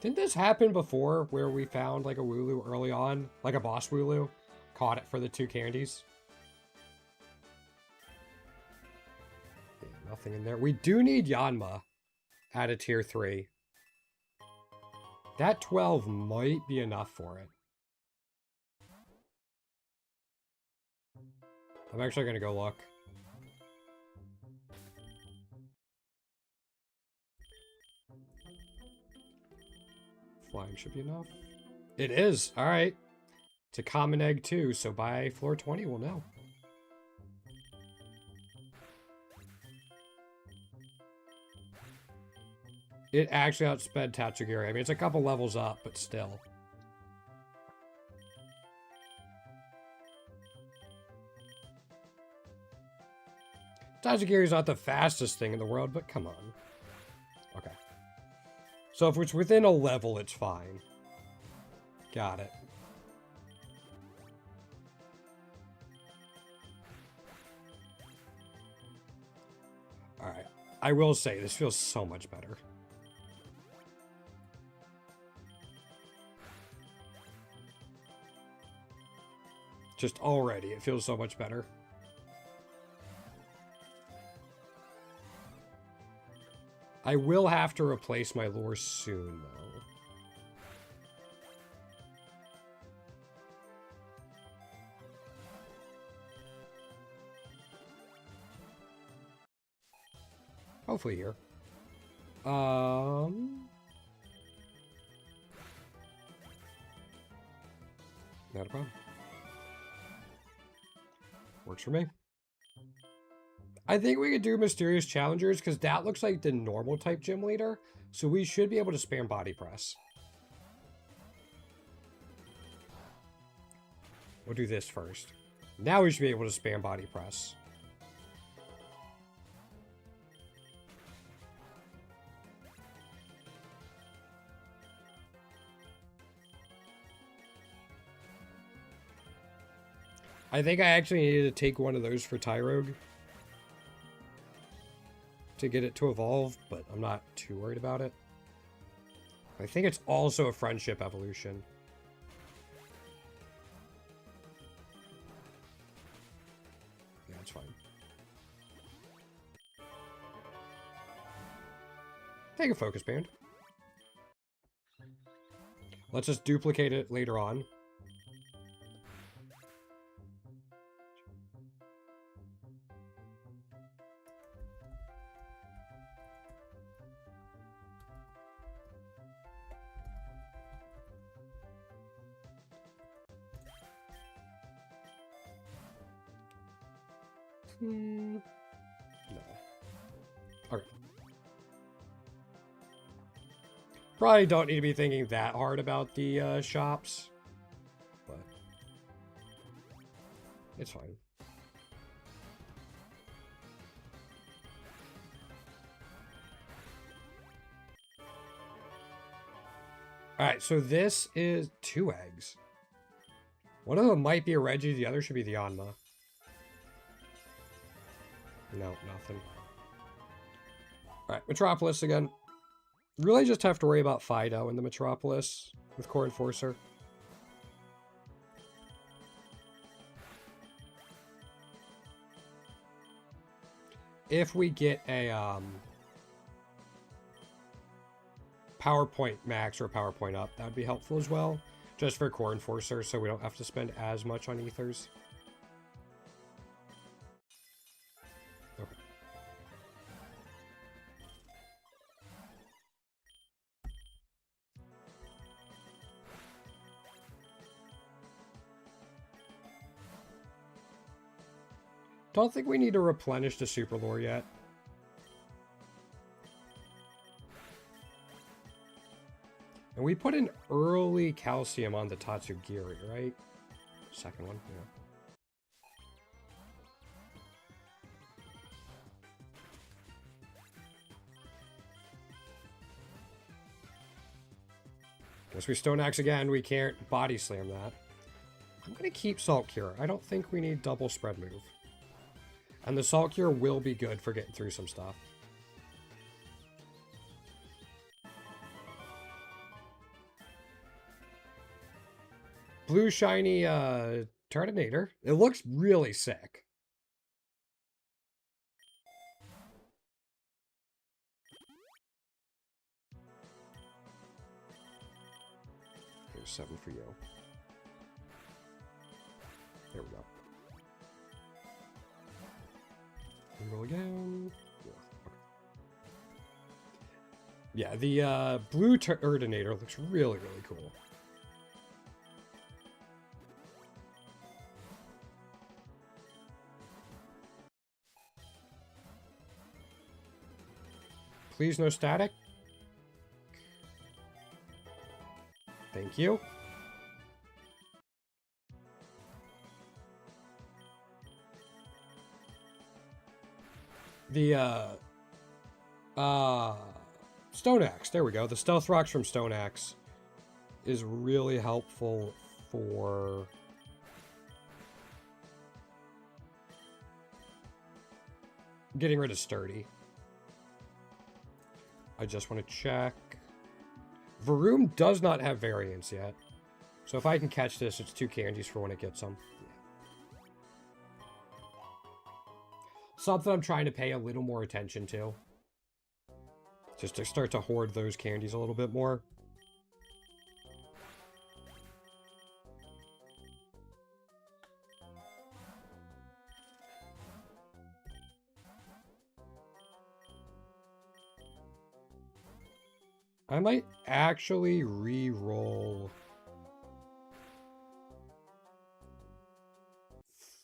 Didn't this happen before where we found like a Wooloo early on? Like a boss Wooloo? Caught it for the 2 candies? Yeah, nothing in there. We do need Yanma at a tier 3. That 12 might be enough for it. I'm actually going to go look. Flying should be enough. It is. All right. It's a common egg too, so by floor 20 we'll know. It actually outsped Tatsugiri. I mean, it's a couple levels up, but still. Tatsugiri's not the fastest thing in the world, but come on. Okay. So if it's within a level, it's fine. Got it. Alright. I will say, this feels so much better. Just already, it feels so much better. I will have to replace my lure soon, though. Hopefully here. Not a problem. Works for me. I think we could do Mysterious Challengers because that looks like the normal type gym leader. So we should be able to spam body press. We'll do this first. Now we should be able to spam body press. I think I actually needed to take one of those for Tyrogue to get it to evolve, but I'm not too worried about it. I think it's also a friendship evolution. Yeah, it's fine. Take a focus band. Let's just duplicate it later on. No. Okay. Probably don't need to be thinking that hard about the shops, but it's fine. Alright, so this is 2 eggs. One of them might be a Reggie, the other should be the Anma. No, nothing. Alright, Metropolis again. Really just have to worry about Fido in the Metropolis with Core Enforcer. If we get a PowerPoint max or PowerPoint up, that would be helpful as well. Just for Core Enforcer, so we don't have to spend as much on ethers. Okay. Don't think we need to replenish the Super Lore yet. And we put an early calcium on the Tatsugiri, right? Second one, yeah. Guess we Stone Axe again. We can't body slam that. I'm going to keep Salt Cure. I don't think we need double spread move. And the Salt Cure will be good for getting through some stuff. Blue shiny Turtonator. It looks really sick. Here's 7 for you. There we go. And roll again. Yeah, okay. Yeah, the blue Turtonator looks really, really cool. Please no static. Thank you. The Stone Axe, there we go. The Stealth Rocks from Stone Axe is really helpful for getting rid of Sturdy. I just want to check. Varoom does not have variants yet. So if I can catch this, it's 2 candies for when it gets them. Yeah. Something I'm trying to pay a little more attention to. Just to start to hoard those candies a little bit more. I might actually re-roll.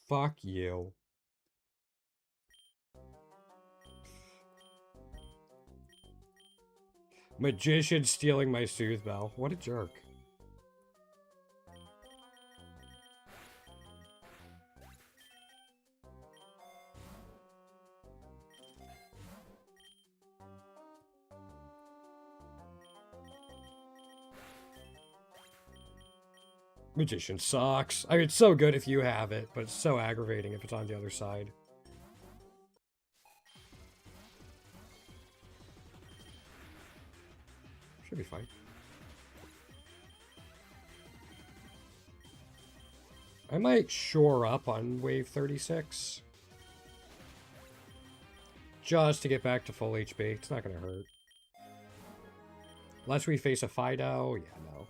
Fuck you. Magician stealing my Soothe Bell. What a jerk. Magician sucks. I mean, it's so good if you have it, but it's so aggravating if it's on the other side. Should be fine. I might shore up on wave 36. Just to get back to full HP. It's not going to hurt. Unless we face a Fido. Yeah, no.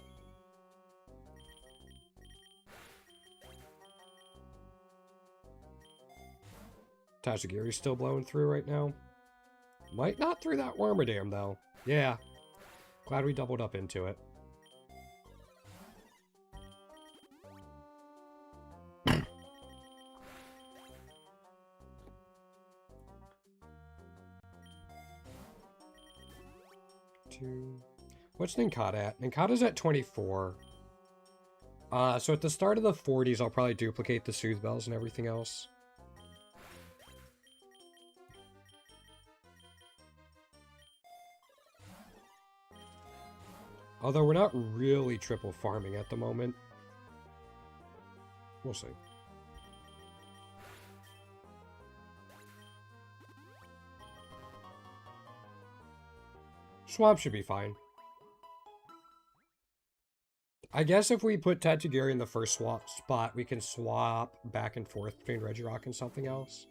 Tachigiri's still blowing through right now. Might not through that Wormadam, though. Yeah. Glad we doubled up into it. What's Ninkata at? Ninkata's at 24. So at the start of the 40s, I'll probably duplicate the Soothe Bells and everything else. Although we're not really triple farming at the moment. We'll see. Swap should be fine. I guess if we put Tachigiri in the first swap spot, we can swap back and forth between Regirock and something else.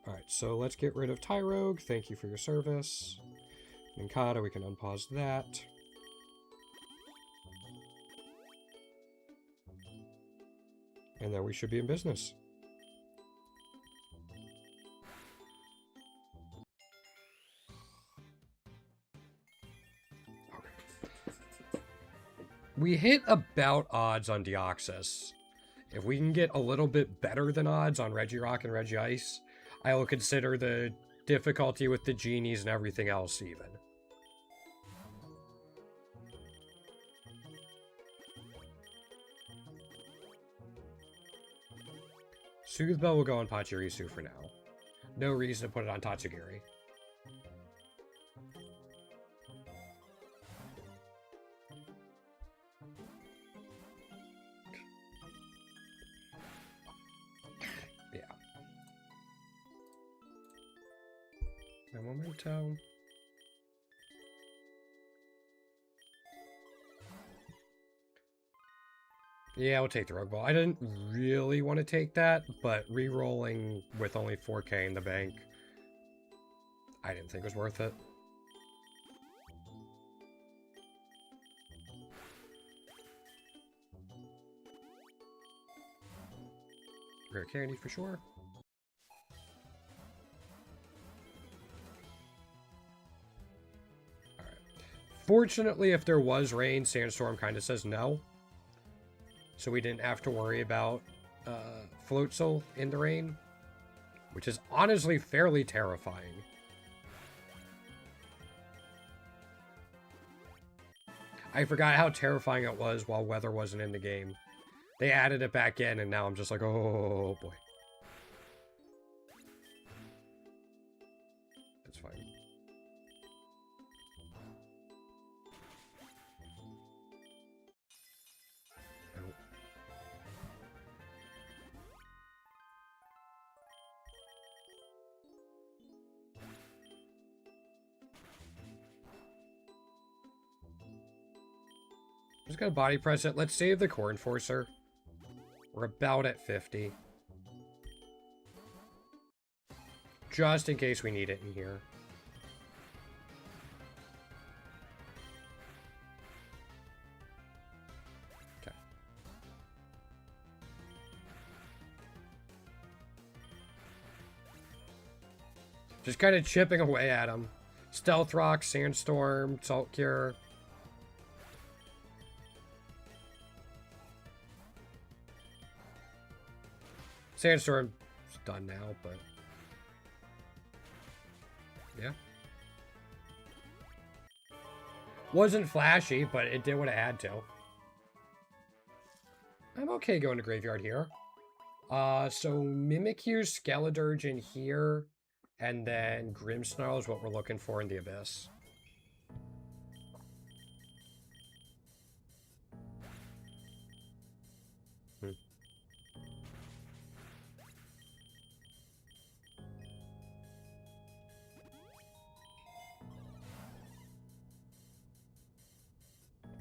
Alright, so let's get rid of Tyrogue. Thank you for your service. Ninkata, we can unpause that. And then we should be in business. We hit about odds on Deoxys. If we can get a little bit better than odds on Regirock and Regice, I will consider the difficulty with the genies and everything else even. Soothe Bell will go on Pachirisu for now. No reason to put it on Tachigiri. Memento. Yeah, we'll take the Rogue Ball. I didn't really want to take that, but re-rolling with only 4k in the bank, I didn't think was worth it. Rare candy for sure. Fortunately, if there was rain, Sandstorm kind of says no. So we didn't have to worry about Floatzel in the rain, which is honestly fairly terrifying. I forgot how terrifying it was while weather wasn't in the game. They added it back in, and now I'm just like, oh boy. That's fine. Just gonna body press it. Let's save the Core Enforcer. We're about at 50. Just in case we need it in here. Okay. Just kind of chipping away at him. Stealth Rock, Sandstorm, Salt Cure. Sandstorm's done now, but... yeah. Wasn't flashy, but it did what it had to. I'm okay going to Graveyard here. So Mimikyu, Skeledirge in here, and then Grimmsnarl is what we're looking for in the Abyss.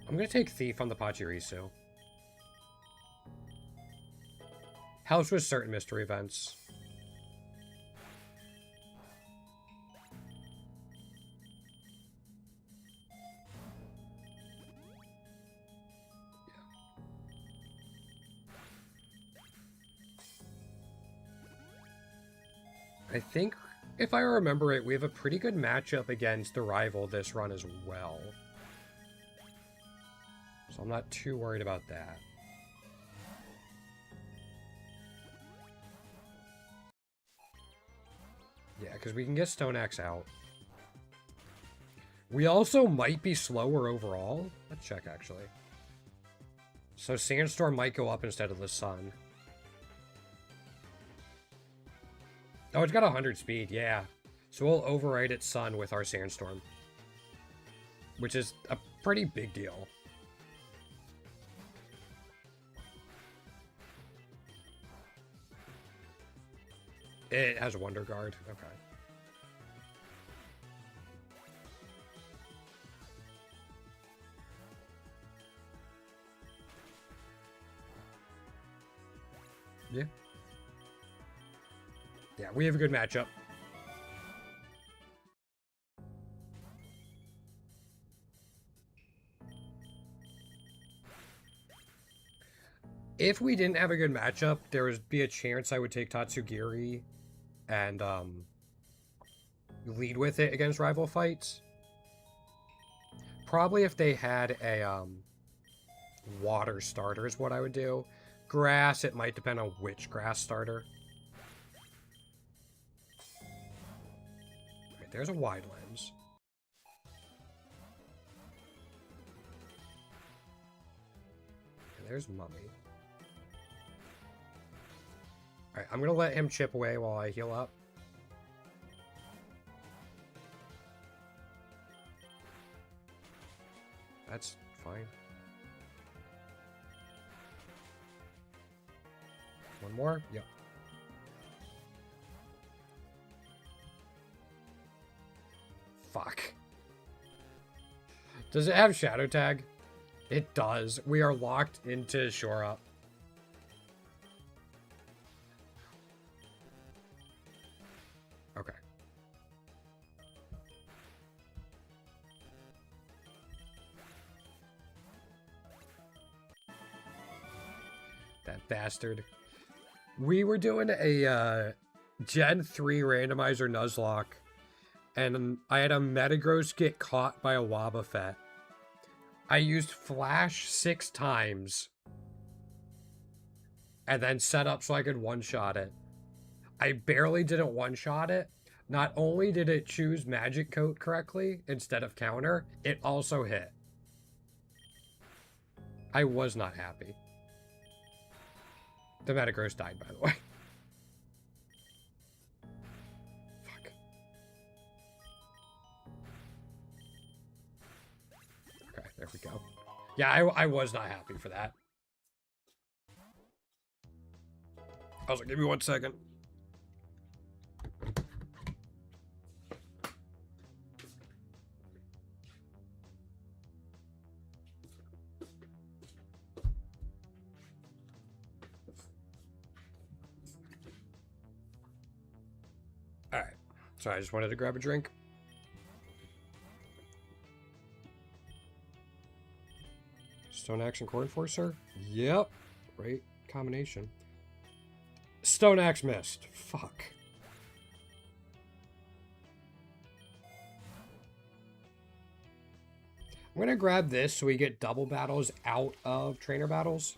I'm going to take Thief on the Pachirisu. Helps with certain mystery events. I think, if I remember it, we have a pretty good matchup against the rival this run as well. So I'm not too worried about that. Yeah, because we can get Stone Axe out. We also might be slower overall. Let's check, actually. So Sandstorm might go up instead of the Sun. Oh, it's got 100 speed, yeah. So we'll override its Sun with our Sandstorm. Which is a pretty big deal. It has a Wonder Guard. Okay. Yeah. Yeah, we have a good matchup. If we didn't have a good matchup, there would be a chance I would take Tatsugiri and lead with it against rival fights. Probably if they had a water starter is what I would do. Grass, it might depend on which grass starter. Okay, there's a wide lens. And there's Mummy. Alright, I'm gonna let him chip away while I heal up. That's fine. One more? Yep. Fuck. Does it have Shadow Tag? It does. We are locked into Shore Up. Okay. That bastard. We were doing a Gen 3 randomizer Nuzlocke, and I had a Metagross get caught by a Wobbuffet. I used Flash 6 times, and then set up so I could one-shot it. I barely didn't one-shot it. Not only did it choose Magic Coat correctly instead of Counter, it also hit. I was not happy. The Metagross died, by the way. Fuck. Okay, there we go. Yeah, I was not happy for that. I was like, give me 1 second. Sorry, I just wanted to grab a drink. Stone Axe and Core Enforcer? Yep. Great combination. Stone Axe missed. Fuck. I'm going to grab this so we get double battles out of trainer battles.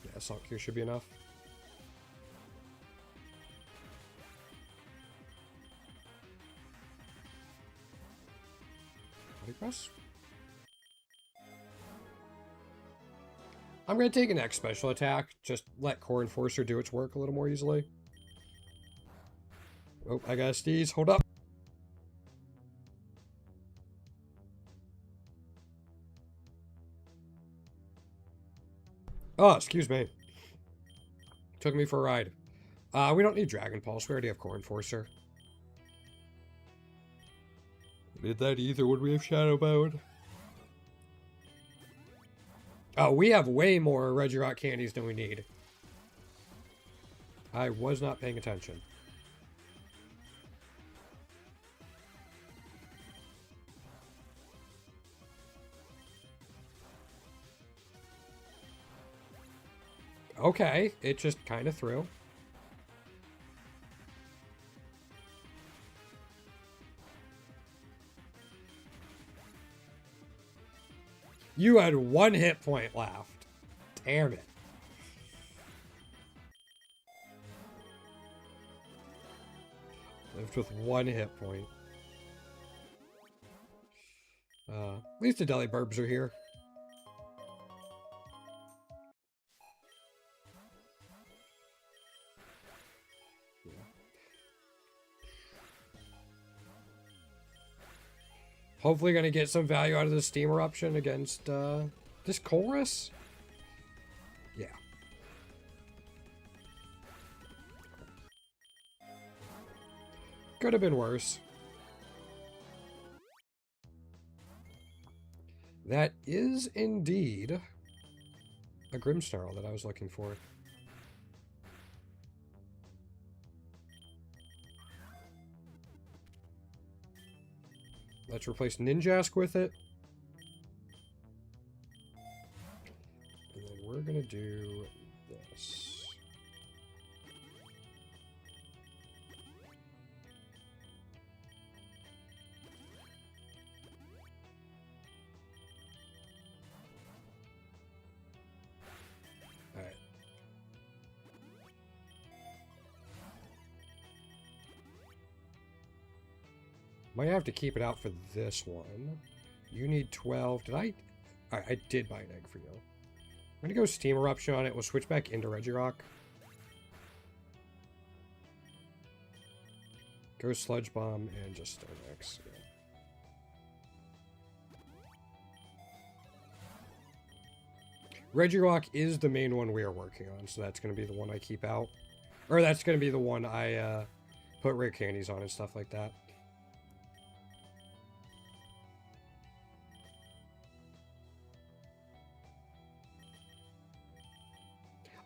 Yeah, Assault Q should be enough. Press. I'm going to take an X special attack. Just let Core Enforcer do its work a little more easily. Oh, I got a sneeze. Hold up. Oh, excuse me. Took me for a ride. We don't need Dragon Pulse. We already have Core Enforcer. Need that either when we have Shadow Mode. Oh, we have way more Regirock candies than we need. I was not paying attention. Okay, it just kind of threw. You had 1 hit point left. Damn it. Lived with 1 hit point. At least the Deli Burbs are here. Yeah. Hopefully gonna get some value out of the Steam Eruption against this Chorus. Yeah. Could have been worse. That is indeed a Grimmsnarl that I was looking for. Let's replace Ninjask with it. And then we're going to do this. All right. Might have to keep it out for this one. You need 12. Did I? All right, I did buy an egg for you. I'm going to go Steam Eruption on it. We'll switch back into Regirock. Go Sludge Bomb and just Stone Axe. Yeah. Regirock is the main one we are working on, so that's going to be the one I keep out. Or that's going to be the one I put rare candies on and stuff like that.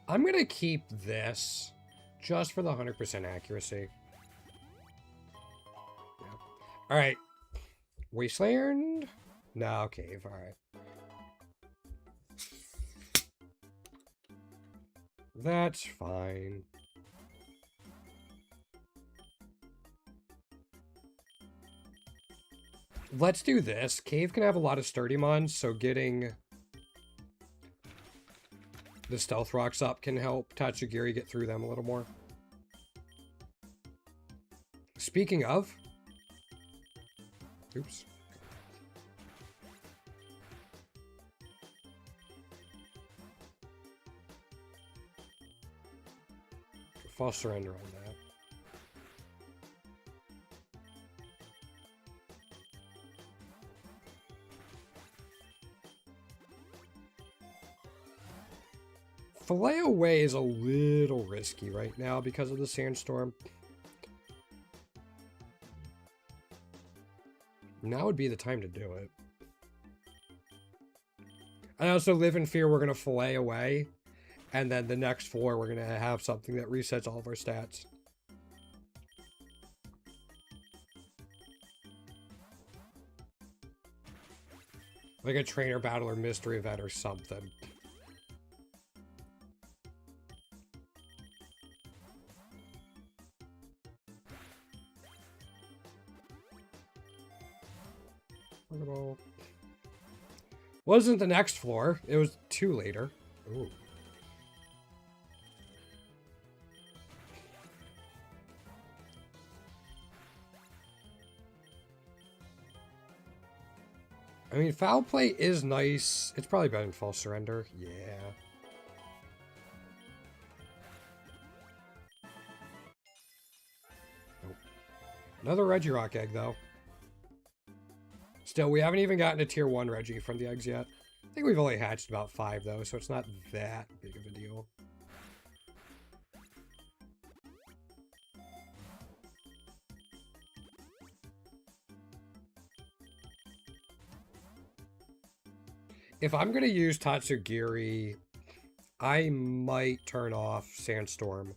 I'm going to keep this just for the 100% accuracy. Yeah. All right. Wasteland? No, cave. All right. That's fine. Let's do this. Cave can have a lot of sturdy mons, so getting the stealth rocks up can help Tatsugiri get through them a little more. Speaking of... Oops. False surrender on that. Fillet away is a little risky right now because of the sandstorm. Now would be the time to do it. I also live in fear we're going to fillet away. And then the next floor, we're going to have something that resets all of our stats. Like a trainer battle or mystery event or something. Wasn't the next floor. It was 2 later. Ooh. I mean, foul play is nice. It's probably better than false surrender. Yeah. Nope. Another Regirock egg, though. Still, we haven't even gotten a tier 1 Regi from the eggs yet. I think we've only hatched about 5, though, so it's not that big of a deal. If I'm going to use Tatsugiri, I might turn off Sandstorm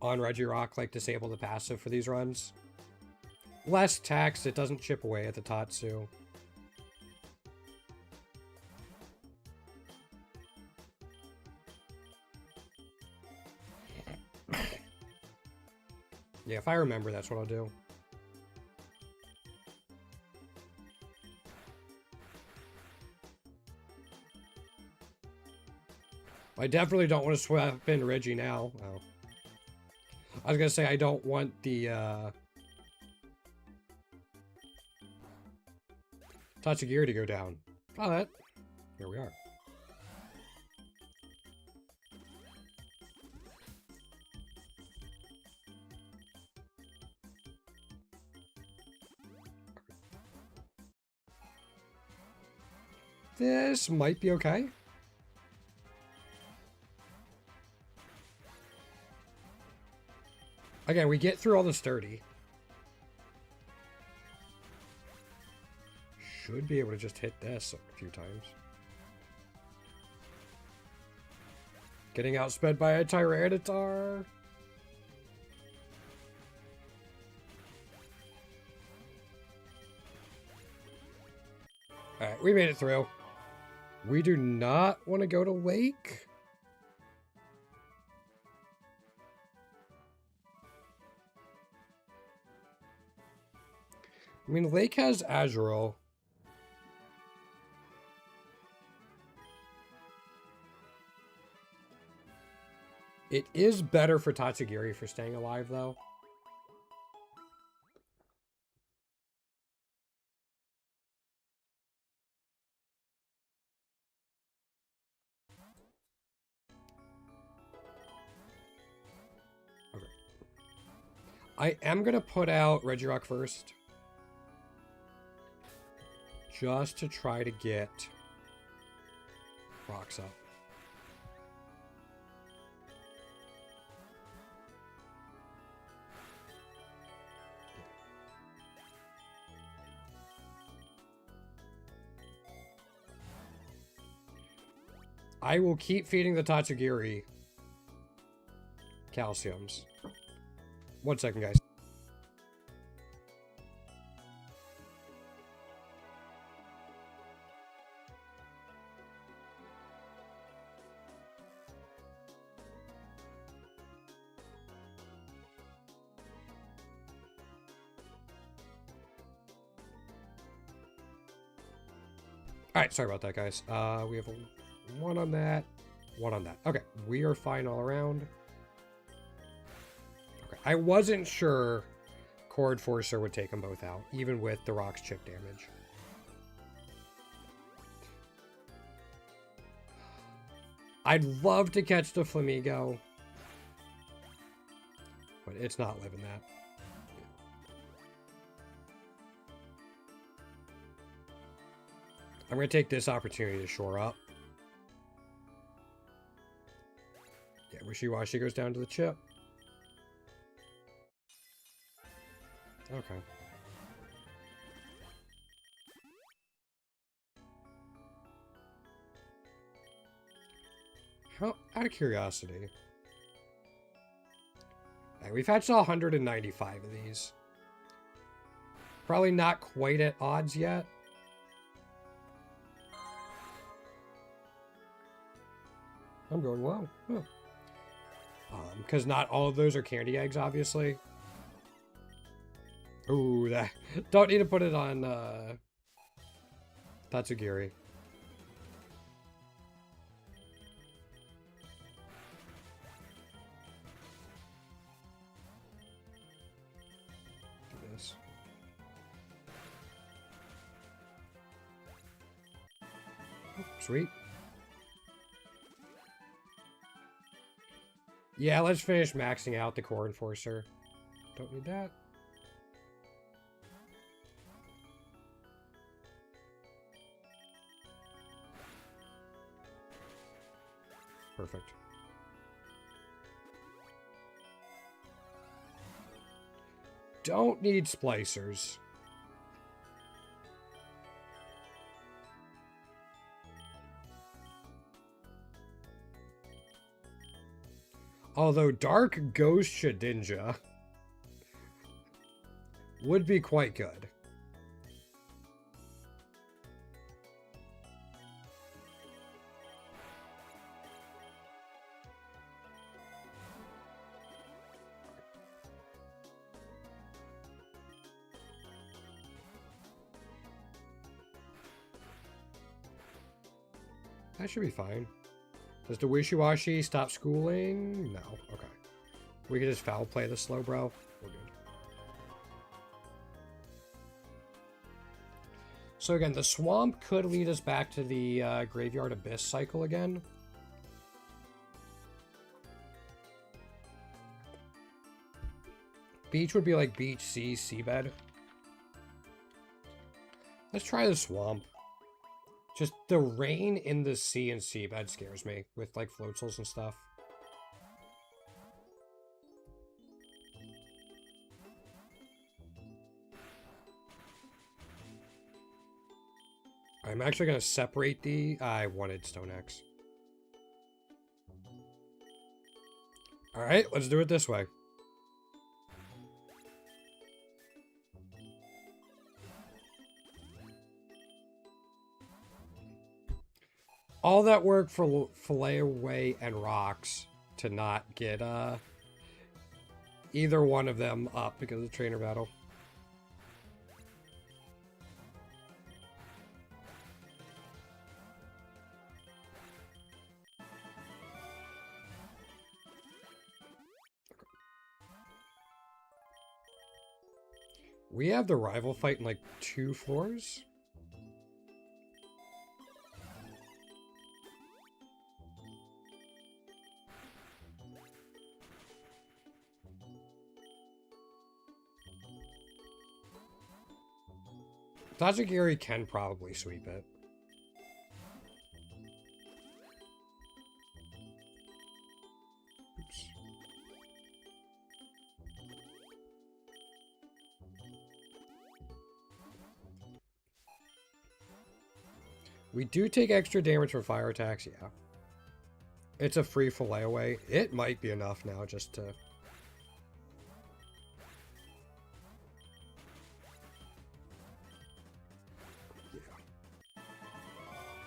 on Regirock, like disable the passive for these runs. Less tax, it doesn't chip away at the Tatsu. Yeah, if I remember, that's what I'll do. I definitely don't want to swap in Reggie now. Oh. I was going to say, I don't want the, Tatsugiri to go down. Oh, that. Here we are. This might be okay. Again, we get through all the sturdy. Should be able to just hit this a few times. Getting outsped by a Tyranitar. Alright, we made it through. We do not want to go to Lake. I mean, Lake has Azurill. It is better for Tatsugiri for staying alive, though. Okay. I am going to put out Regirock first. Just to try to get rocks up. I will keep feeding the Tatsugiri calciums. 1 second, guys. Alright, sorry about that, guys. We have a 1 on that, 1 on that. Okay, we are fine all around. Okay, I wasn't sure Cord Forcer would take them both out, even with the Rock's chip damage. I'd love to catch the Flamigo, but it's not living that. I'm going to take this opportunity to shore up. Yeah, Wishy-Washy goes down to the chip. Okay. Out of curiosity. Right, we've hatched 195 of these. Probably not quite at odds yet. I'm going low. Huh. Because not all of those are candy eggs, obviously. Ooh, that don't need to put it on Tatsugiri. Do this. Oh, sweet. Yeah, let's finish maxing out the Core Enforcer. Don't need that. Perfect. Don't need splicers. Although Dark Ghost Shedinja would be quite good. That should be fine. Does the Wishy-Washy stop schooling? No. Okay. We can just foul play the slow, bro. We're good. So again, the swamp could lead us back to the Graveyard Abyss cycle again. Beach would be like beach, sea, seabed. Let's try the swamp. Just the rain in the sea and seabed scares me with like floatals and stuff. I'm actually going to separate the... I wanted Stone X. Alright, let's do it this way. All that work for Fillet Away and Rocks to not get either one of them up because of the trainer battle. We have the rival fight in like 2 floors. Tatsugiri can probably sweep it. Oops. We do take extra damage from fire attacks, yeah. It's a free fillet away. It might be enough now just to...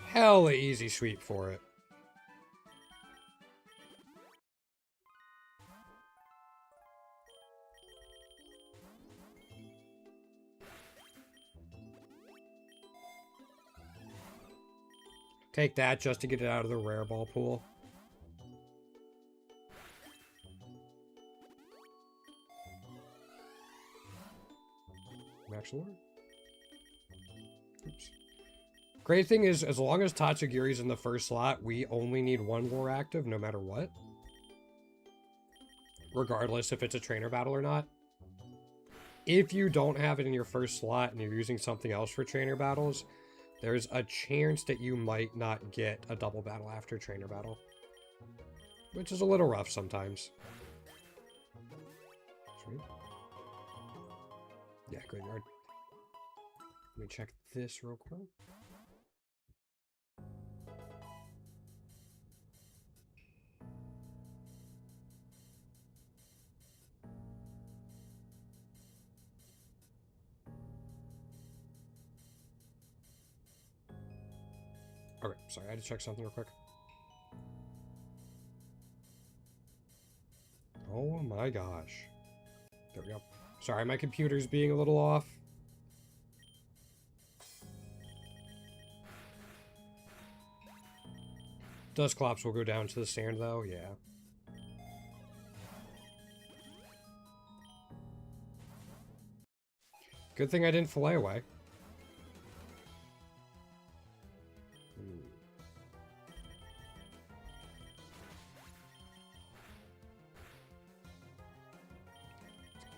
Hella easy sweep for it. Take that just to get it out of the rare ball pool. Max lore. Oops. Great thing is, as long as Tatsugiri's in the first slot, we only need 1 lore active no matter what. Regardless if it's a trainer battle or not. If you don't have it in your first slot and you're using something else for trainer battles, there's a chance that you might not get a double battle after trainer battle. Which is a little rough sometimes. Sweet. Yeah, graveyard. Let me check this real quick. Okay, sorry, I had to check something real quick. Oh my gosh. There we go. Sorry, my computer's being a little off. Dusclops will go down to the sand, though. Yeah. Good thing I didn't fillet away.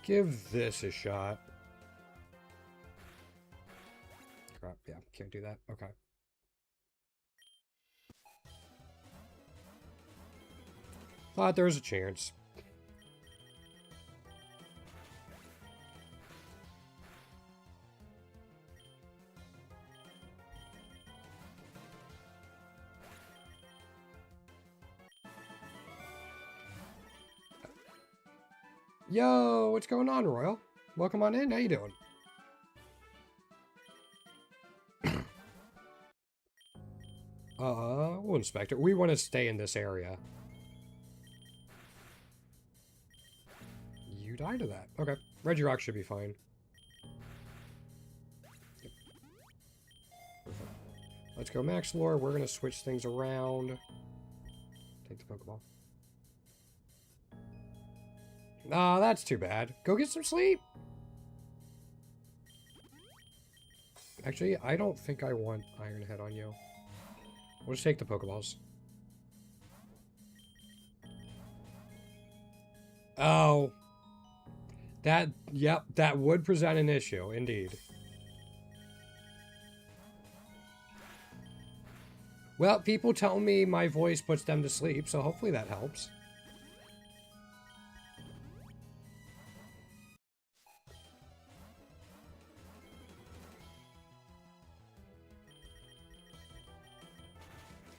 Give this a shot. Crap, yeah, can't do that. Okay. Thought there was a chance. Yo, what's going on, Royal? Welcome on in. How you doing? We'll inspect it. We want to stay in this area. You died of that. Okay. Regirock should be fine. Yep. Perfect. Let's go Max Lore. We're going to switch things around. Take the Pokeball. Ah, that's too bad. Go get some sleep. Actually, I don't think I want Iron Head on you. We'll just take the Pokeballs. Oh. Yep, that would present an issue, indeed. Well, people tell me my voice puts them to sleep, so hopefully that helps.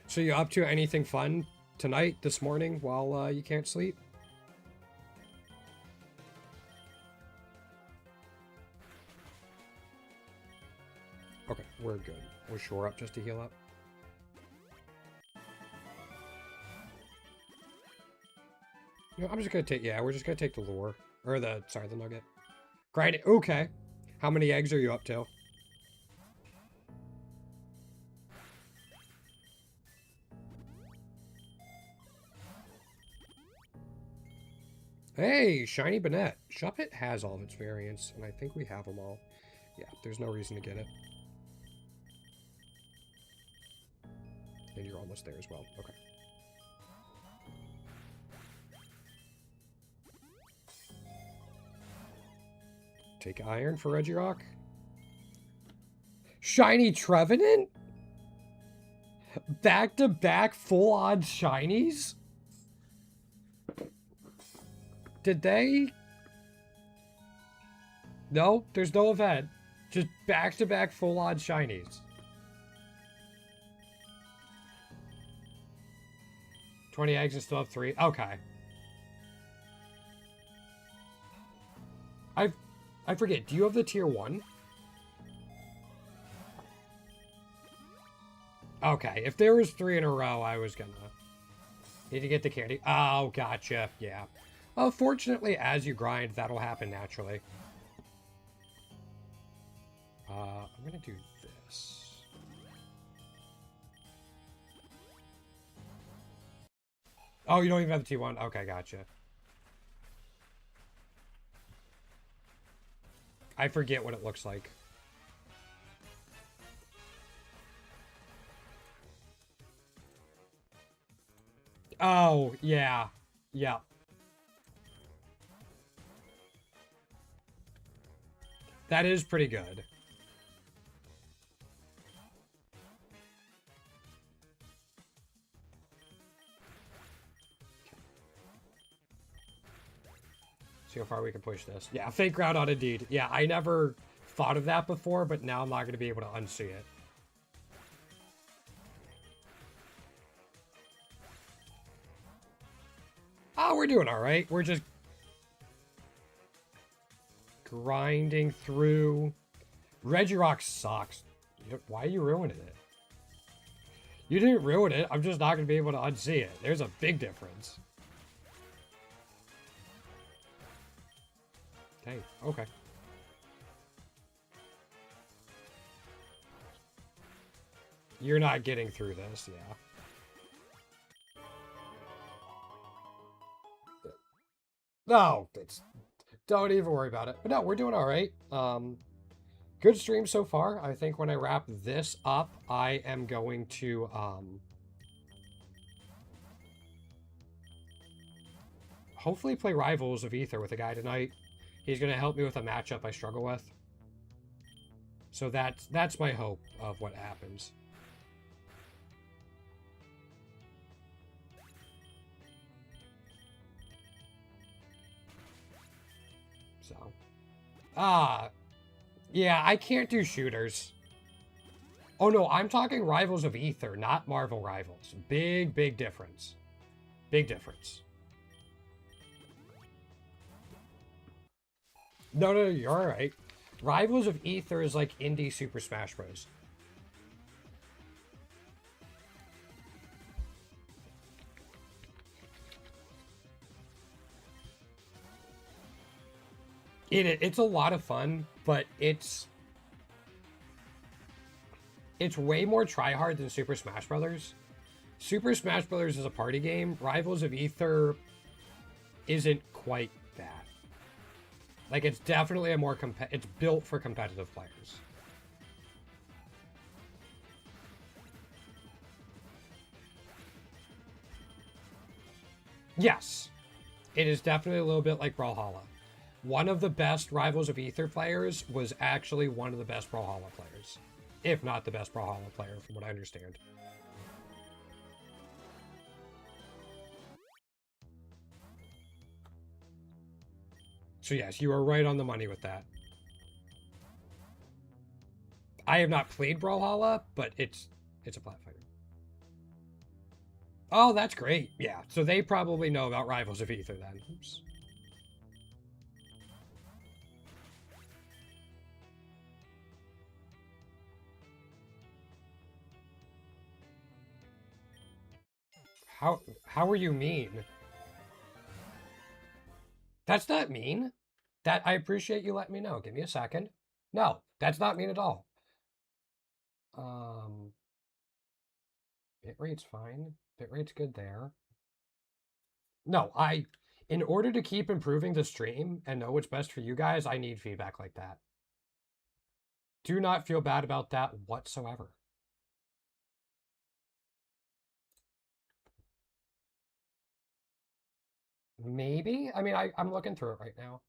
So you up to anything fun tonight, this morning, while you can't sleep? Okay, we're good. We'll shore up just to heal up. You know, I'm just gonna take, yeah, we're just gonna take the lure. Or the, sorry, the nugget. Grind it, okay. How many eggs are you up to? Hey, Shiny Banette. Shuppet has all of its variants, and I think we have them all. Yeah, there's no reason to get it. And you're almost there as well. Okay. Take Iron for Regirock. Shiny Trevenant? Back-to-back full odds shinies? Did they? No, there's no event. Just back-to-back full odds shinies. 20 eggs and still have 3. Okay. I forget. Do you have the tier 1? Okay. If there was 3 in a row, I was gonna need to get the candy. Oh, gotcha. Yeah. Oh, fortunately, as you grind, that'll happen naturally. I'm gonna do this. Oh, you don't even have the T1? Okay, gotcha. I forget what it looks like. Oh, yeah. Yeah. That is pretty good. See how far we can push this. Yeah, fake route on Indeed. Yeah, I never thought of that before, but now I'm not going to be able to unsee it. Oh, we're doing all right. We're just grinding through. Regirock sucks. Why are you ruining it? You didn't ruin it. I'm just not going to be able to unsee it. There's a big difference. Okay, okay. You're not getting through this, yeah. No, don't even worry about it. But no, we're doing all right. Good stream so far. I think when I wrap this up, I am going to hopefully play Rivals of Aether with a guy tonight. He's going to help me with a matchup I struggle with. So that's my hope of what happens. So, yeah, I can't do shooters. Oh no, I'm talking Rivals of Aether, not Marvel Rivals. Big, big difference. Big difference. No, you're alright. Rivals of Aether is like indie Super Smash Bros. It's a lot of fun, but it's way more tryhard than Super Smash Brothers. Super Smash Brothers is a party game. Rivals of Aether isn't quite that. Like, it's definitely a more it's built for competitive players. Yes, it is definitely a little bit like Brawlhalla. One of the best Rivals of Aether players was actually one of the best Brawlhalla players. If not the best Brawlhalla player, from what I understand. So yes, you are right on the money with that. I have not played Brawlhalla, but it's a plat fighter. Oh, that's great. Yeah, so they probably know about Rivals of Aether then. Oops. How are you mean? That's not mean. That I appreciate you letting me know. Give me a second. No, that's not mean at all. Bitrate's fine. Bitrate's good there. No, in order to keep improving the stream and know what's best for you guys, I need feedback like that. Do not feel bad about that whatsoever. Maybe? I mean, I'm looking through it right now.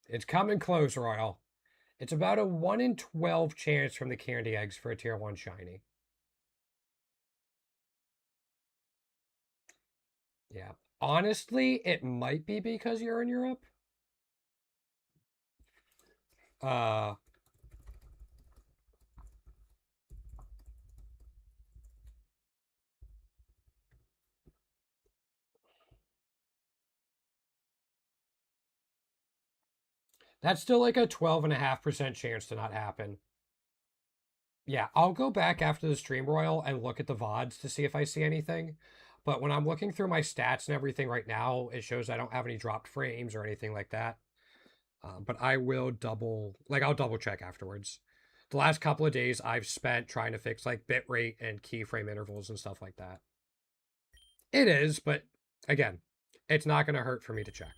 It's coming close, Royal. It's about a 1 in 12 chance from the candy eggs for a tier 1 shiny. Yeah. Honestly, it might be because you're in Europe. That's still like a 12.5% chance to not happen. Yeah, I'll go back after the stream, Royal, and look at the VODs to see if I see anything. But when I'm looking through my stats and everything right now, it shows I don't have any dropped frames or anything like that. But I will I'll double check afterwards. The last couple of days I've spent trying to fix like bitrate and keyframe intervals and stuff like that. It is, but again, it's not going to hurt for me to check.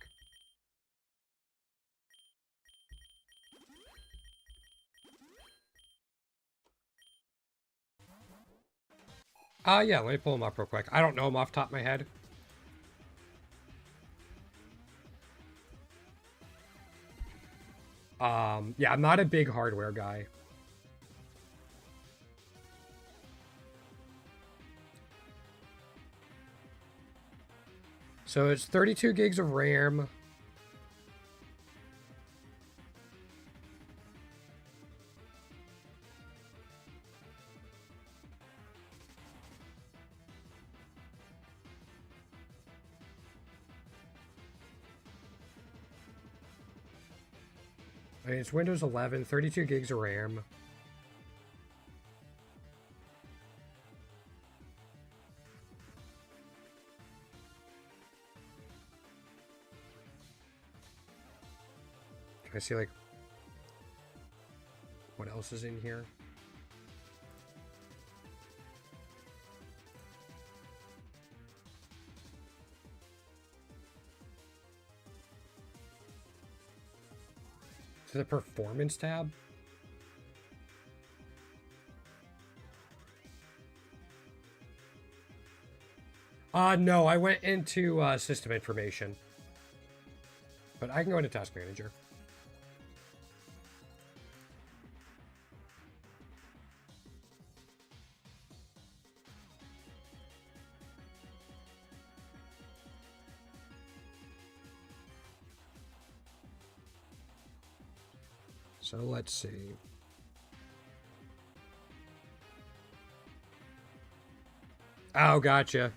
Yeah, let me pull them up real quick. I don't know them off the top of my head. Yeah, I'm not a big hardware guy. So it's 32 gigs of RAM. I mean, it's Windows 11, 32 gigs of RAM. Can I see, like, what else is in here? To the performance tab? No, I went into system information. But I can go into task manager. So let's see. Oh, gotcha.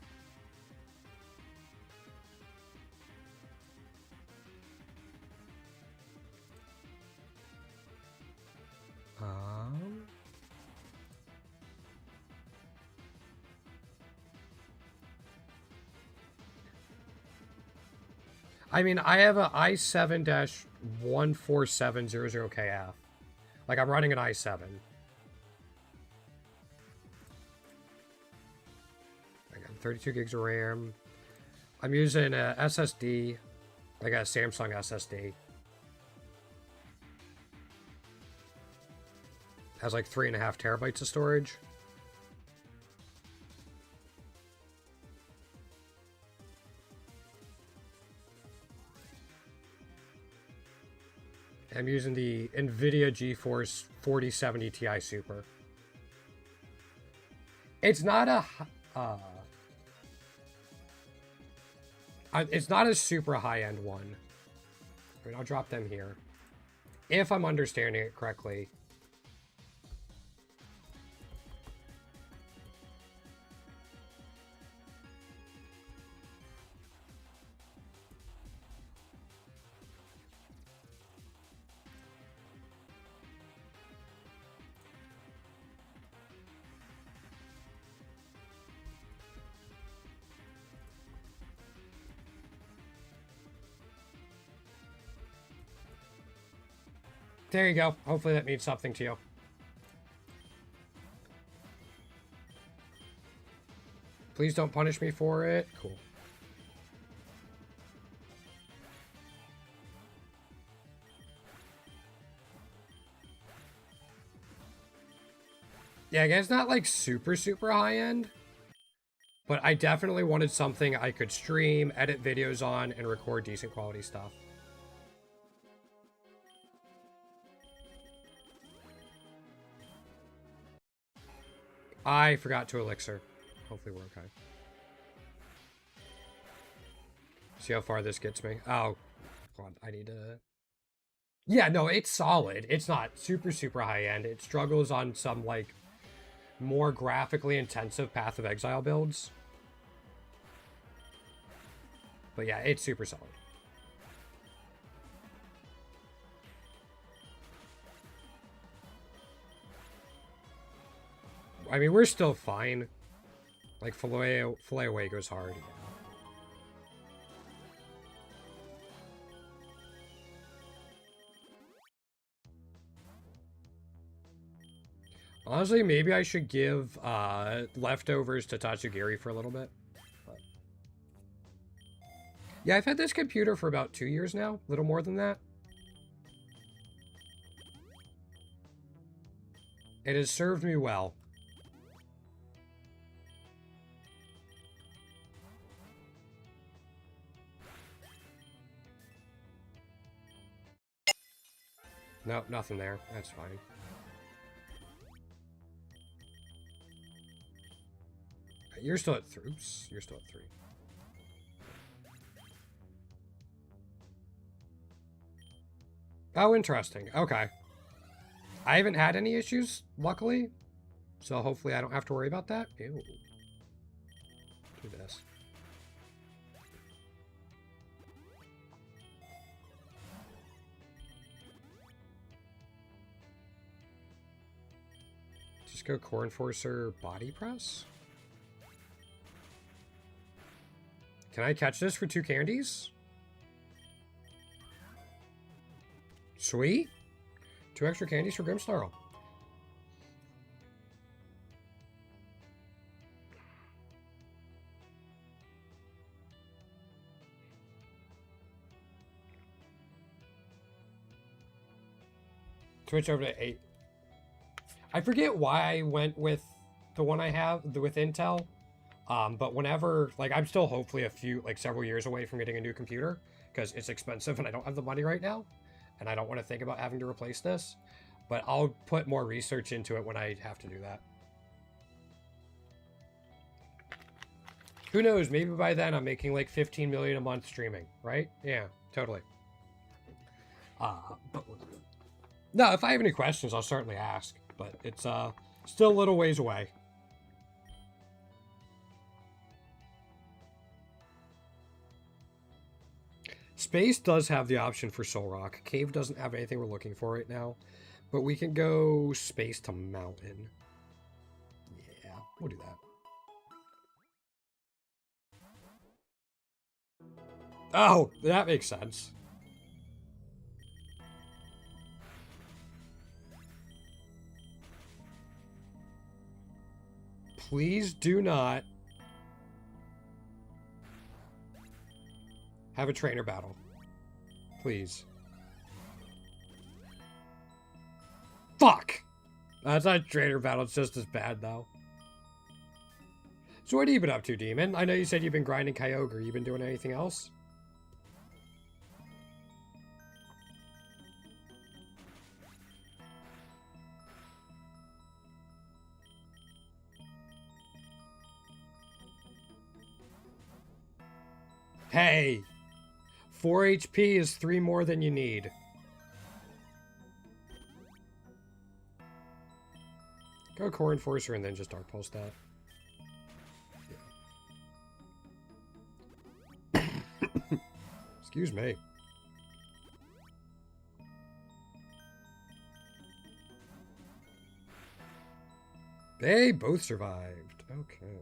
I mean, I have a i7-14700KF. Like, I'm running an i7. I got 32 gigs of RAM. I'm using a SSD. I got a Samsung SSD. Has like 3.5 terabytes of storage. I'm using the NVIDIA GeForce 4070 Ti Super. It's not a... it's not a super high-end one. I mean, I'll drop them here. If I'm understanding it correctly. There you go. Hopefully that means something to you. Please don't punish me for it. Cool. Yeah, again, it's not like super high end. But I definitely wanted something I could stream, edit videos on, and record decent quality stuff. I forgot to elixir. Hopefully we're okay. See how far this gets me. Oh, God, I need to... Yeah, no, it's solid. It's not super high end. It struggles on some, like, more graphically intensive Path of Exile builds. But yeah, it's super solid. I mean, we're still fine. Like, Filet Away goes hard. Honestly, maybe I should give leftovers to Tatsugiri for a little bit. But... yeah, I've had this computer for about 2 years now. A little more than that. It has served me well. Nope, nothing there. That's fine. You're still at 3. Oops, you're still at 3. Oh, interesting. Okay. I haven't had any issues, luckily. So hopefully I don't have to worry about that. Ew. Do this. Let's go Core Enforcer Body Press. Can I catch this for 2 candies? Sweet. 2 extra candies for Grimmsnarl. Switch over to 8. I forget why I went with the one I have, with Intel. But whenever, like, I'm still hopefully several years away from getting a new computer because it's expensive and I don't have the money right now. And I don't want to think about having to replace this. But I'll put more research into it when I have to do that. Who knows? Maybe by then I'm making like 15 million a month streaming, right? Yeah, totally. But no, if I have any questions, I'll certainly ask. But it's still a little ways away. Space does have the option for Soul Rock. Cave doesn't have anything we're looking for right now. But we can go Space to Mountain. Yeah, we'll do that. Oh, that makes sense. Please do not have a trainer battle. Please. Fuck! That's not a trainer battle, it's just as bad, though. So what have you been up to, Demon? I know you said you've been grinding Kyogre. You been doing anything else? Hey! 4 HP is 3 more than you need. Go Core Enforcer and then just Dark Pulse that. Yeah. Excuse me. They both survived. Okay.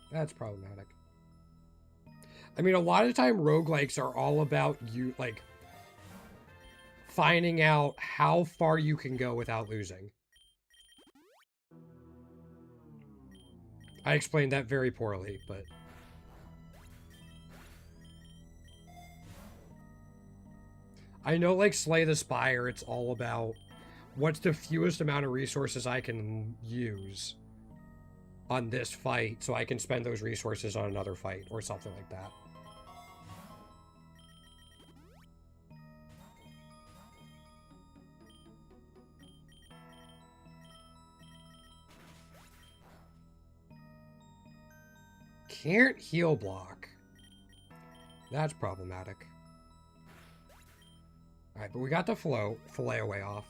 That's problematic. I mean, a lot of the time roguelikes are all about you, like, finding out how far you can go without losing. I explained that very poorly, but... I know, like, Slay the Spire, it's all about what's the fewest amount of resources I can use on this fight so I can spend those resources on another fight or something like that. Can't heal block. That's problematic. Alright, but we got the fillet away off.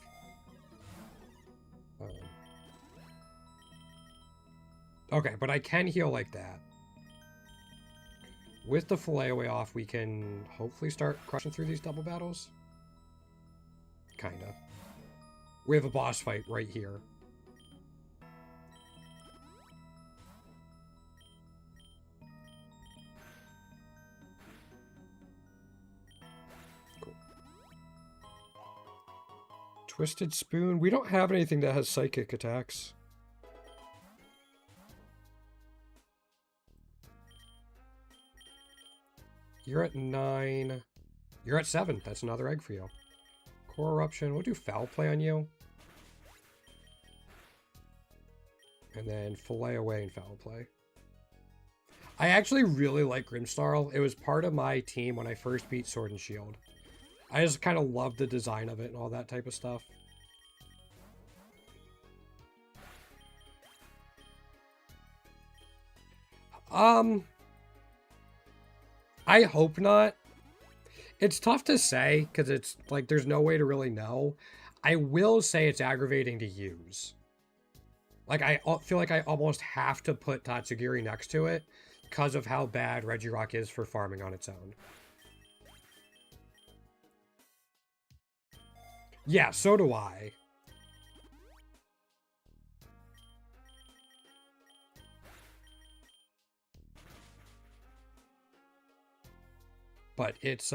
Okay, but I can heal like that. With the fillet away off, we can hopefully start crushing through these double battles. Kinda. We have a boss fight right here. Cool. Twisted Spoon. We don't have anything that has psychic attacks. You're at 9. You're at 7. That's another egg for you. Core Eruption. We'll do Foul Play on you. And then Fillet away and Foul Play. I actually really like Grimmsnarl. It was part of my team when I first beat Sword and Shield. I just kind of loved the design of it and all that type of stuff. I hope not. It's tough to say because it's like there's no way to really know. I will say it's aggravating to use. Like I feel like I almost have to put Tatsugiri next to it because of how bad Regirock is for farming on its own. Yeah, so do I. But it's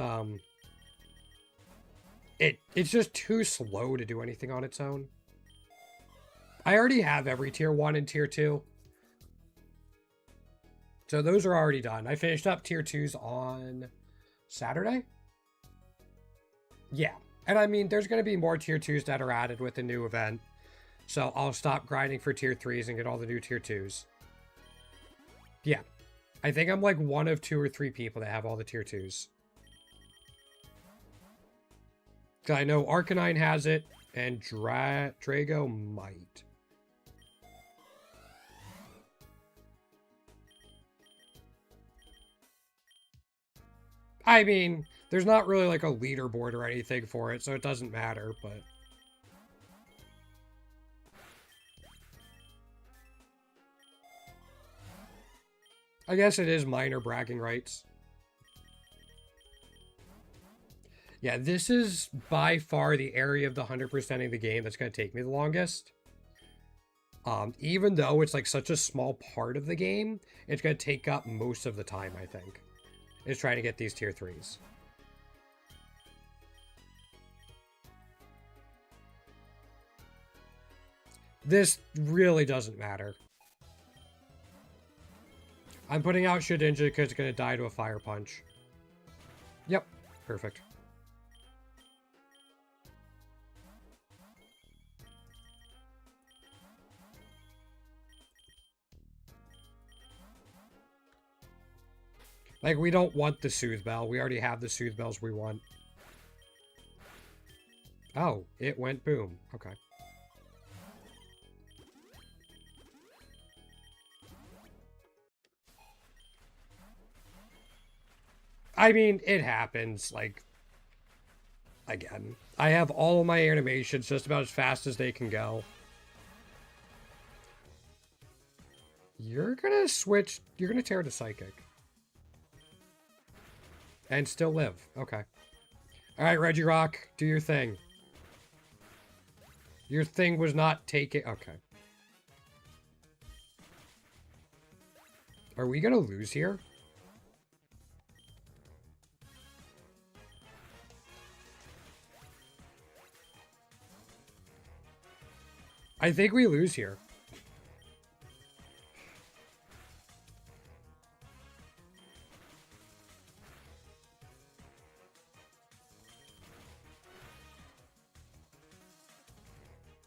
it's just too slow to do anything on its own. I already have every tier 1 and tier 2. So those are already done. I finished up tier 2s on Saturday. Yeah. And I mean, there's going to be more tier 2s that are added with the new event. So I'll stop grinding for tier 3s and get all the new tier 2s. Yeah. I think I'm like one of 2 or 3 people that have all the tier 2s. Because I know Arcanine has it, and Drago might. I mean, there's not really like a leaderboard or anything for it, so it doesn't matter, but... I guess it is minor bragging rights. Yeah, this is by far the area of the 100%ing the game that's going to take me the longest. Even though it's like such a small part of the game, it's going to take up most of the time, I think. Is trying to get these tier 3s. This really doesn't matter. I'm putting out Shedinja because it's going to die to a Fire Punch. Yep, perfect. Like, we don't want the Soothe Bell. We already have the Soothe Bells we want. Oh, it went boom. Okay. I mean, it happens, like, again. I have all of my animations just about as fast as they can go. You're gonna switch, you're gonna tear to Psychic. And still live. Okay. Alright, Regirock, do your thing. Your thing was not taken. Okay. Are we gonna lose here? I think we lose here.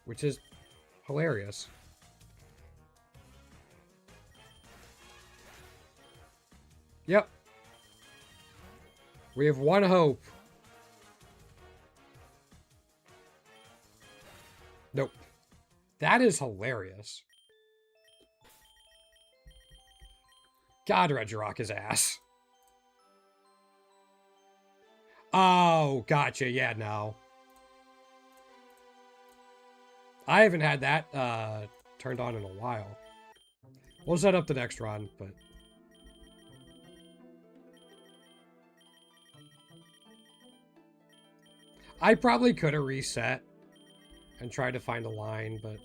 Which is hilarious. Yep. We have one hope. Nope. That is hilarious. God, Regirock is ass. Oh, gotcha. Yeah, no. I haven't had that turned on in a while. We'll set up the next run, but... I probably could have reset and tried to find a line, but...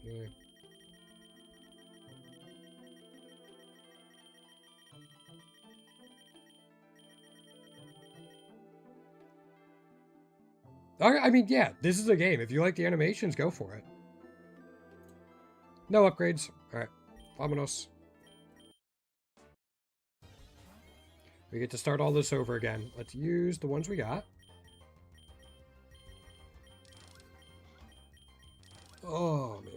I mean, yeah, this is a game. If you like the animations, go for it. No upgrades. Alright. Vámonos. We get to start all this over again. Let's use the ones we got. Oh, man.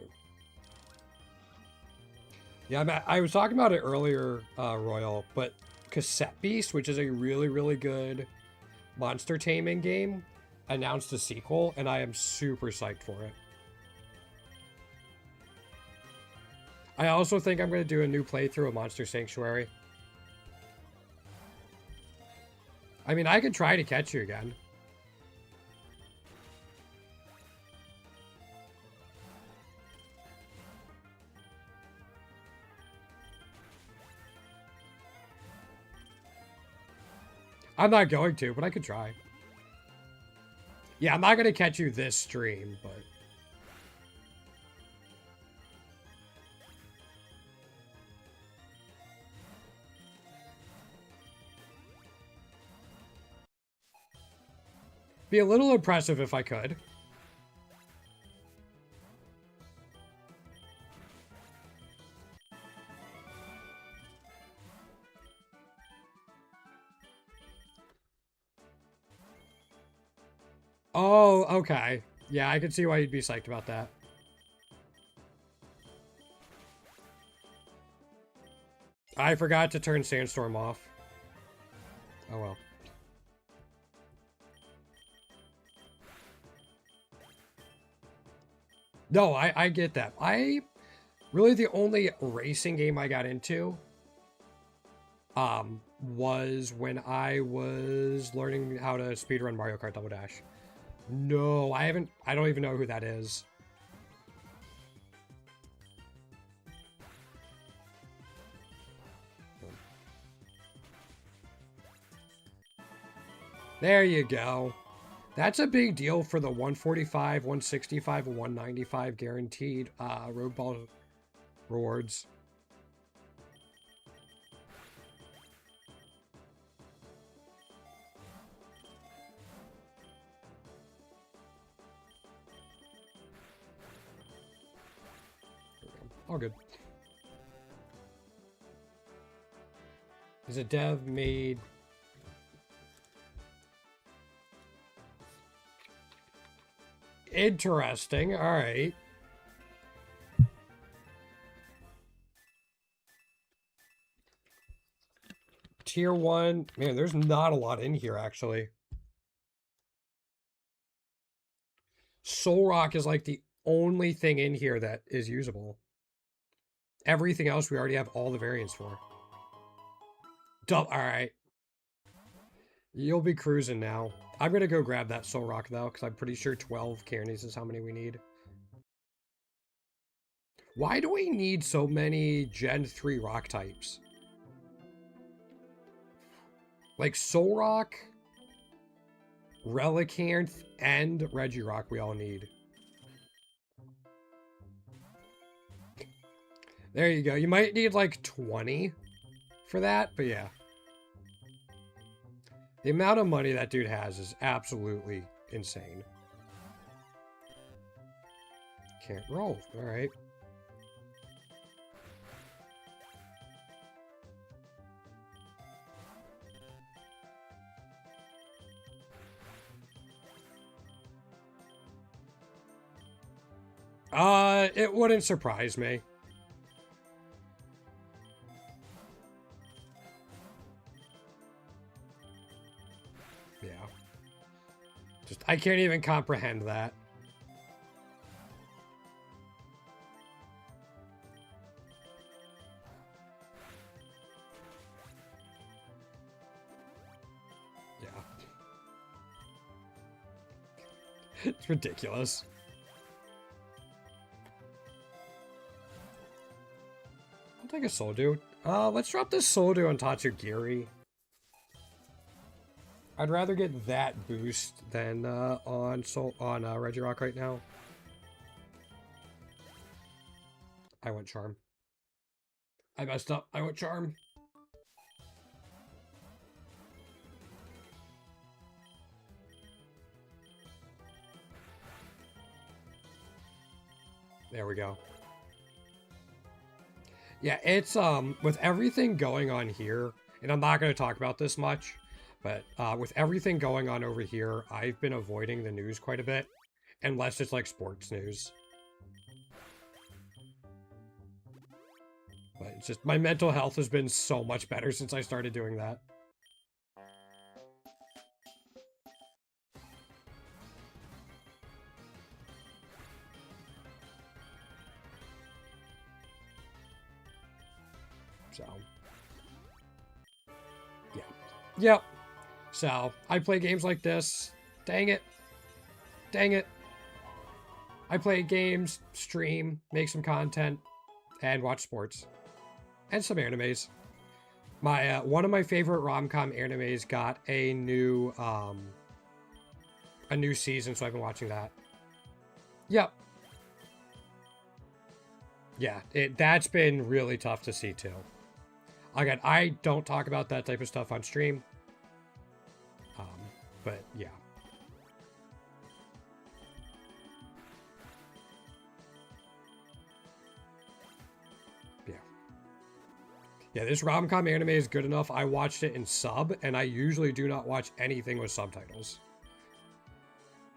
Yeah, I was talking about it earlier, Royal, but Cassette Beast, which is a really, really good monster taming game, announced a sequel, and I am super psyched for it. I also think I'm going to do a new playthrough of Monster Sanctuary. I mean, I could try to catch you again. I'm not going to, but I could try. Yeah, I'm not going to catch you this stream, but... Be a little impressive if I could. Oh, okay. Yeah, I can see why you'd be psyched about that. I forgot to turn Sandstorm off. Oh well. No, I get that. Really the only racing game I got into was when I was learning how to speedrun Mario Kart Double Dash. No, I don't even know who that is. There you go. That's a big deal for the 145, 165, and 195 guaranteed road ball rewards. All good. Is a dev made... Interesting. All right. Tier 1. Man, there's not a lot in here, actually. Solrock is like the only thing in here that is usable. Everything else we already have all the variants for. All right. You'll be cruising now. I'm going to go grab that Solrock, though, because I'm pretty sure 12 Cairnies is how many we need. Why do we need so many Gen 3 rock types? Like Solrock, Relicanth, and Regirock we all need. There you go. You might need like 20 for that, but yeah. The amount of money that dude has is absolutely insane. Can't roll. All right. It wouldn't surprise me. Yeah. I can't even comprehend that. Yeah. It's ridiculous. I'll take a Soldew. Let's drop this Soldew on Tatsugiri. I'd rather get that boost than on Regirock right now. I went Charm. I messed up. I went Charm. There we go. Yeah, it's with everything going on here, and I'm not going to talk about this much, but with everything going on over here, I've been avoiding the news quite a bit, unless it's like sports news. But it's just my mental health has been so much better since I started doing that. So, yeah. Yep. So, I play games like this. Dang it. Dang it. I play games, stream, make some content, and watch sports. And some animes. My one of my favorite rom-com animes got a new a new season, so I've been watching that. Yep. Yeah, that's been really tough to see, too. Again, I don't talk about that type of stuff on stream. But, yeah. Yeah, this rom-com anime is good enough. I watched it in sub, and I usually do not watch anything with subtitles.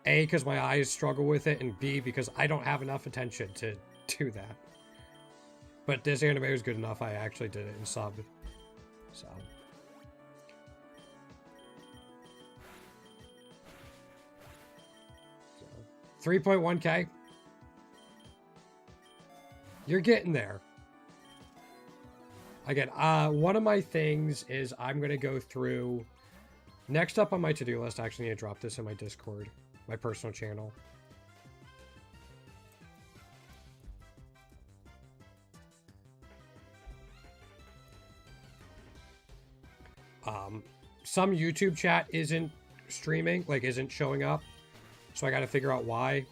A, because my eyes struggle with it, and B, because I don't have enough attention to do that. But this anime was good enough, I actually did it in sub. So. So 3.1K. You're getting there. Again, one of my things is I'm going to go through... Next up on my to-do list, I actually need to drop this in my Discord, my personal channel. Some YouTube chat isn't streaming, like isn't showing up. So I got to figure out why.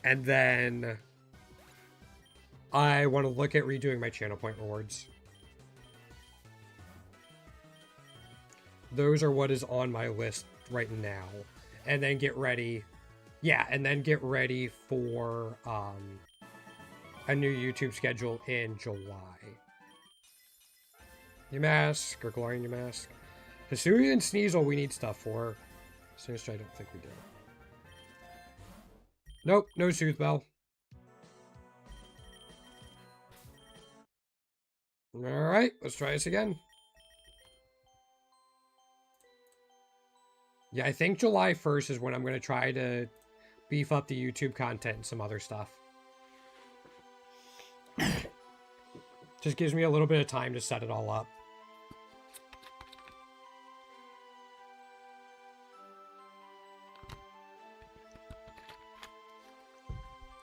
And then I want to look at redoing my channel point rewards. Those are what is on my list right now. And then get ready. Yeah, and then get ready for a new YouTube schedule in July. Yamask, or Glorian Yamask. Hisui and Sneasel we need stuff for. Sinister, I don't think we do. Nope, no Soothbell. Alright, let's try this again. Yeah, I think July 1st is when I'm going to try to beef up the YouTube content and some other stuff. Just gives me a little bit of time to set it all up.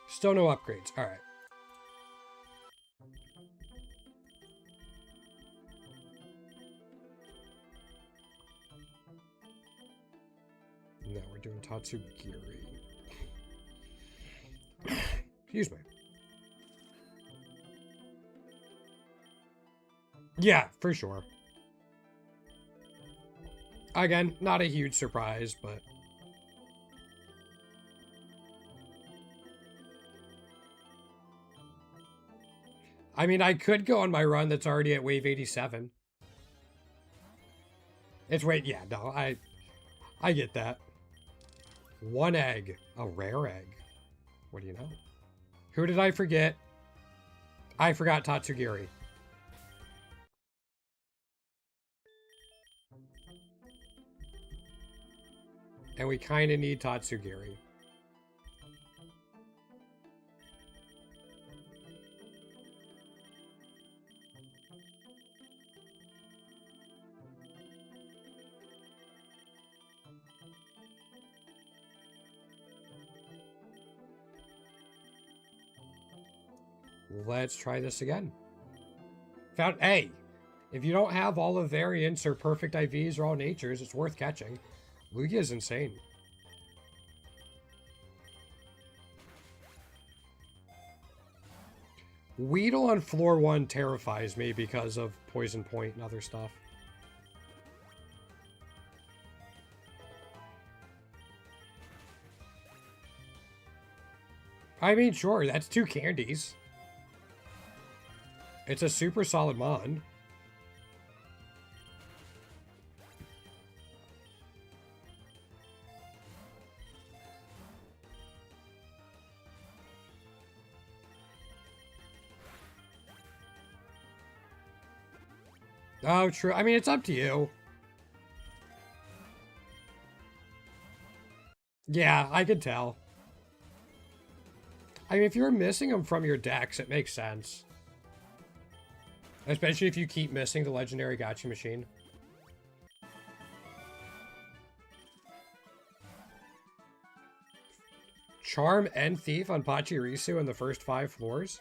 Still no upgrades. All right. No, we're doing Tatsugiri. Excuse me. Yeah, for sure. Again, not a huge surprise, but... I mean, I could go on my run that's already at wave 87. It's wait, yeah, no, I get that. One egg. A rare egg. What do you know? Who did I forget? I forgot Tatsugiri. And we kind of need Tatsugiri. Let's try this again. Found A. If you don't have all the variants or perfect IVs or all natures, it's worth catching. Lugia is insane. Weedle on floor 1 terrifies me because of Poison Point and other stuff. I mean, sure, that's 2 candies. It's a super solid mon. Oh, true. I mean, it's up to you. Yeah, I could tell. I mean, if you're missing them from your decks, it makes sense. Especially if you keep missing the legendary gacha machine. Charm and Thief on Pachirisu in the first 5 floors?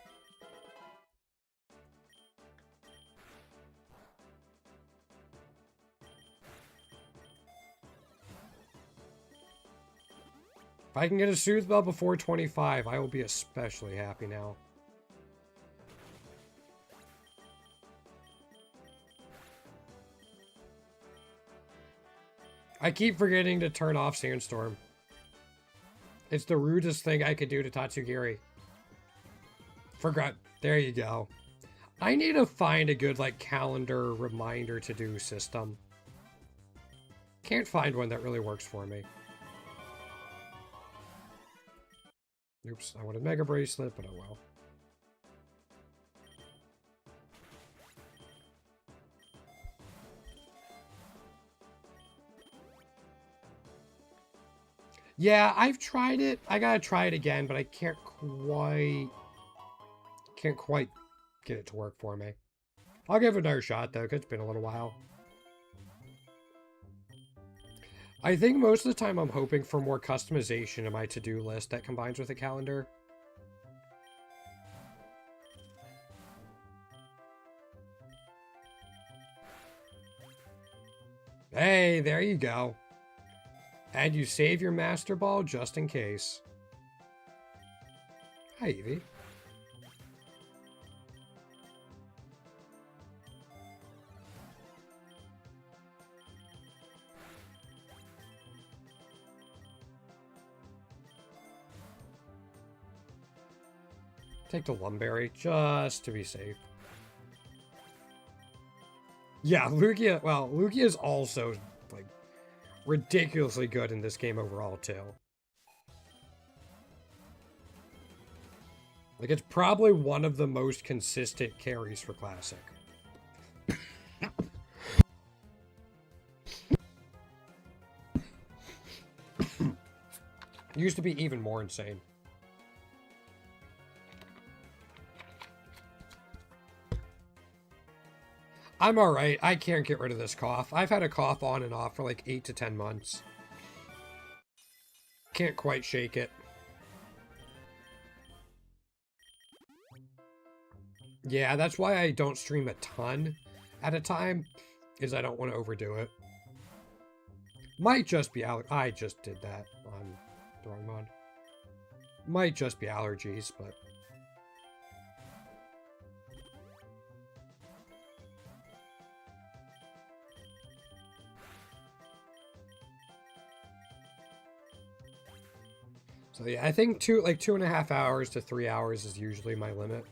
If I can get a Soothe Bell before 25, I will be especially happy now. I keep forgetting to turn off Sandstorm. It's the rudest thing I could do to Tatsugiri. Forgot. There you go. I need to find a good, like, calendar reminder to do system. Can't find one that really works for me. Oops, I wanted Mega Bracelet, but oh well. Yeah, I've tried it. I gotta try it again, but I can't quite get it to work for me. I'll give it another shot, though, because it's been a little while. I think most of the time I'm hoping for more customization in my to-do list that combines with a calendar. Hey, there you go. And you save your Master Ball just in case. Hi, Evie. Take the Lumberry just to be safe. Yeah, Lugia, well, Lugia is also, like, ridiculously good in this game overall, too. Like, it's probably one of the most consistent carries for Classic. Used to be even more insane. I'm alright. I can't get rid of this cough. I've had a cough on and off for like 8 to 10 months. Can't quite shake it. Yeah, that's why I don't stream a ton at a time, is I don't want to overdo it. Might just be I just did that on the wrong mod. Might just be allergies, but... So yeah, I think 2.5 hours to 3 hours is usually my limit.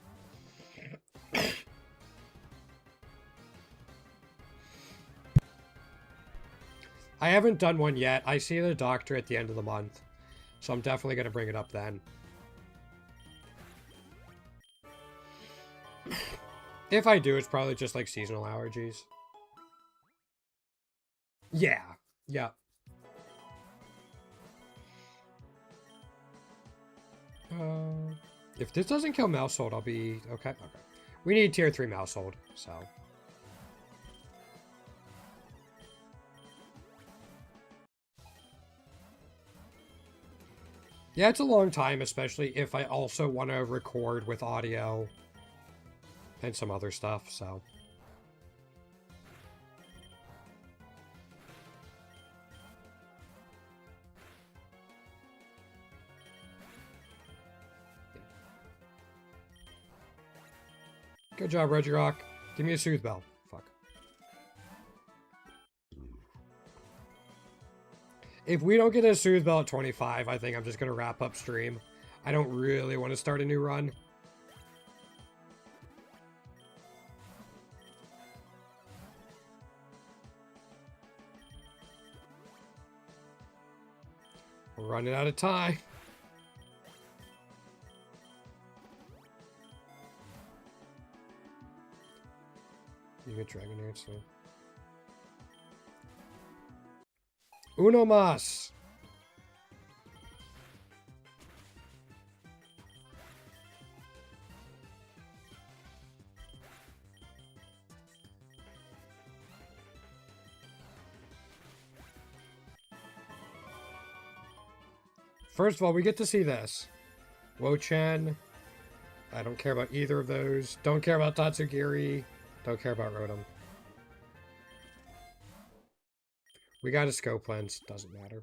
I haven't done one yet. I see the doctor at the end of the month, so I'm definitely going to bring it up then. If I do, it's probably just like seasonal allergies. Yeah. Yeah. If this doesn't kill Mousehold, I'll be... Okay, okay. We need tier 3 Mousehold, so... Yeah, it's a long time, especially if I also want to record with audio and some other stuff, so... Good job, Regirock. Give me a Soothe Bell. Fuck. If we don't get a Soothe Bell at 25, I think I'm just going to wrap up stream. I don't really want to start a new run. We're running out of time. You get Dragon Dance, so... Uno mas! First of all, we get to see this. Wo-Chen. I don't care about either of those. Don't care about Tatsugiri. Don't care about Rotom. We got a Scope Lens. Doesn't matter.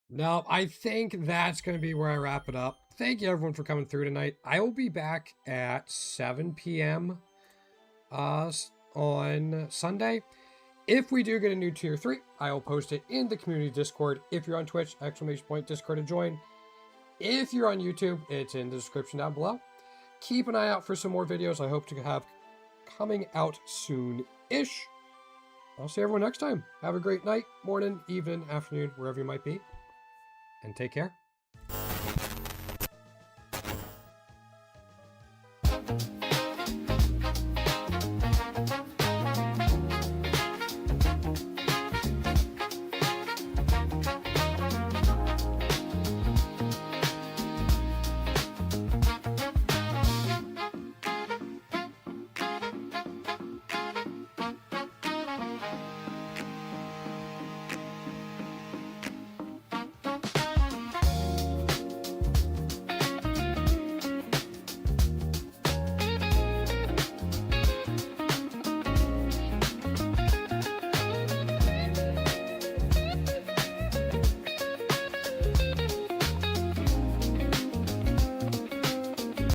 No, I think that's going to be where I wrap it up. Thank you everyone for coming through tonight. I will be back at 7 p.m. On Sunday. If we do get a new tier 3, I will post it in the community Discord. If you're on Twitch, !Discord to join. If you're on YouTube, it's in the description down below. Keep an eye out for some more videos I hope to have coming out soon-ish. I'll see everyone next time. Have a great night, morning, evening, afternoon, wherever you might be. And take care.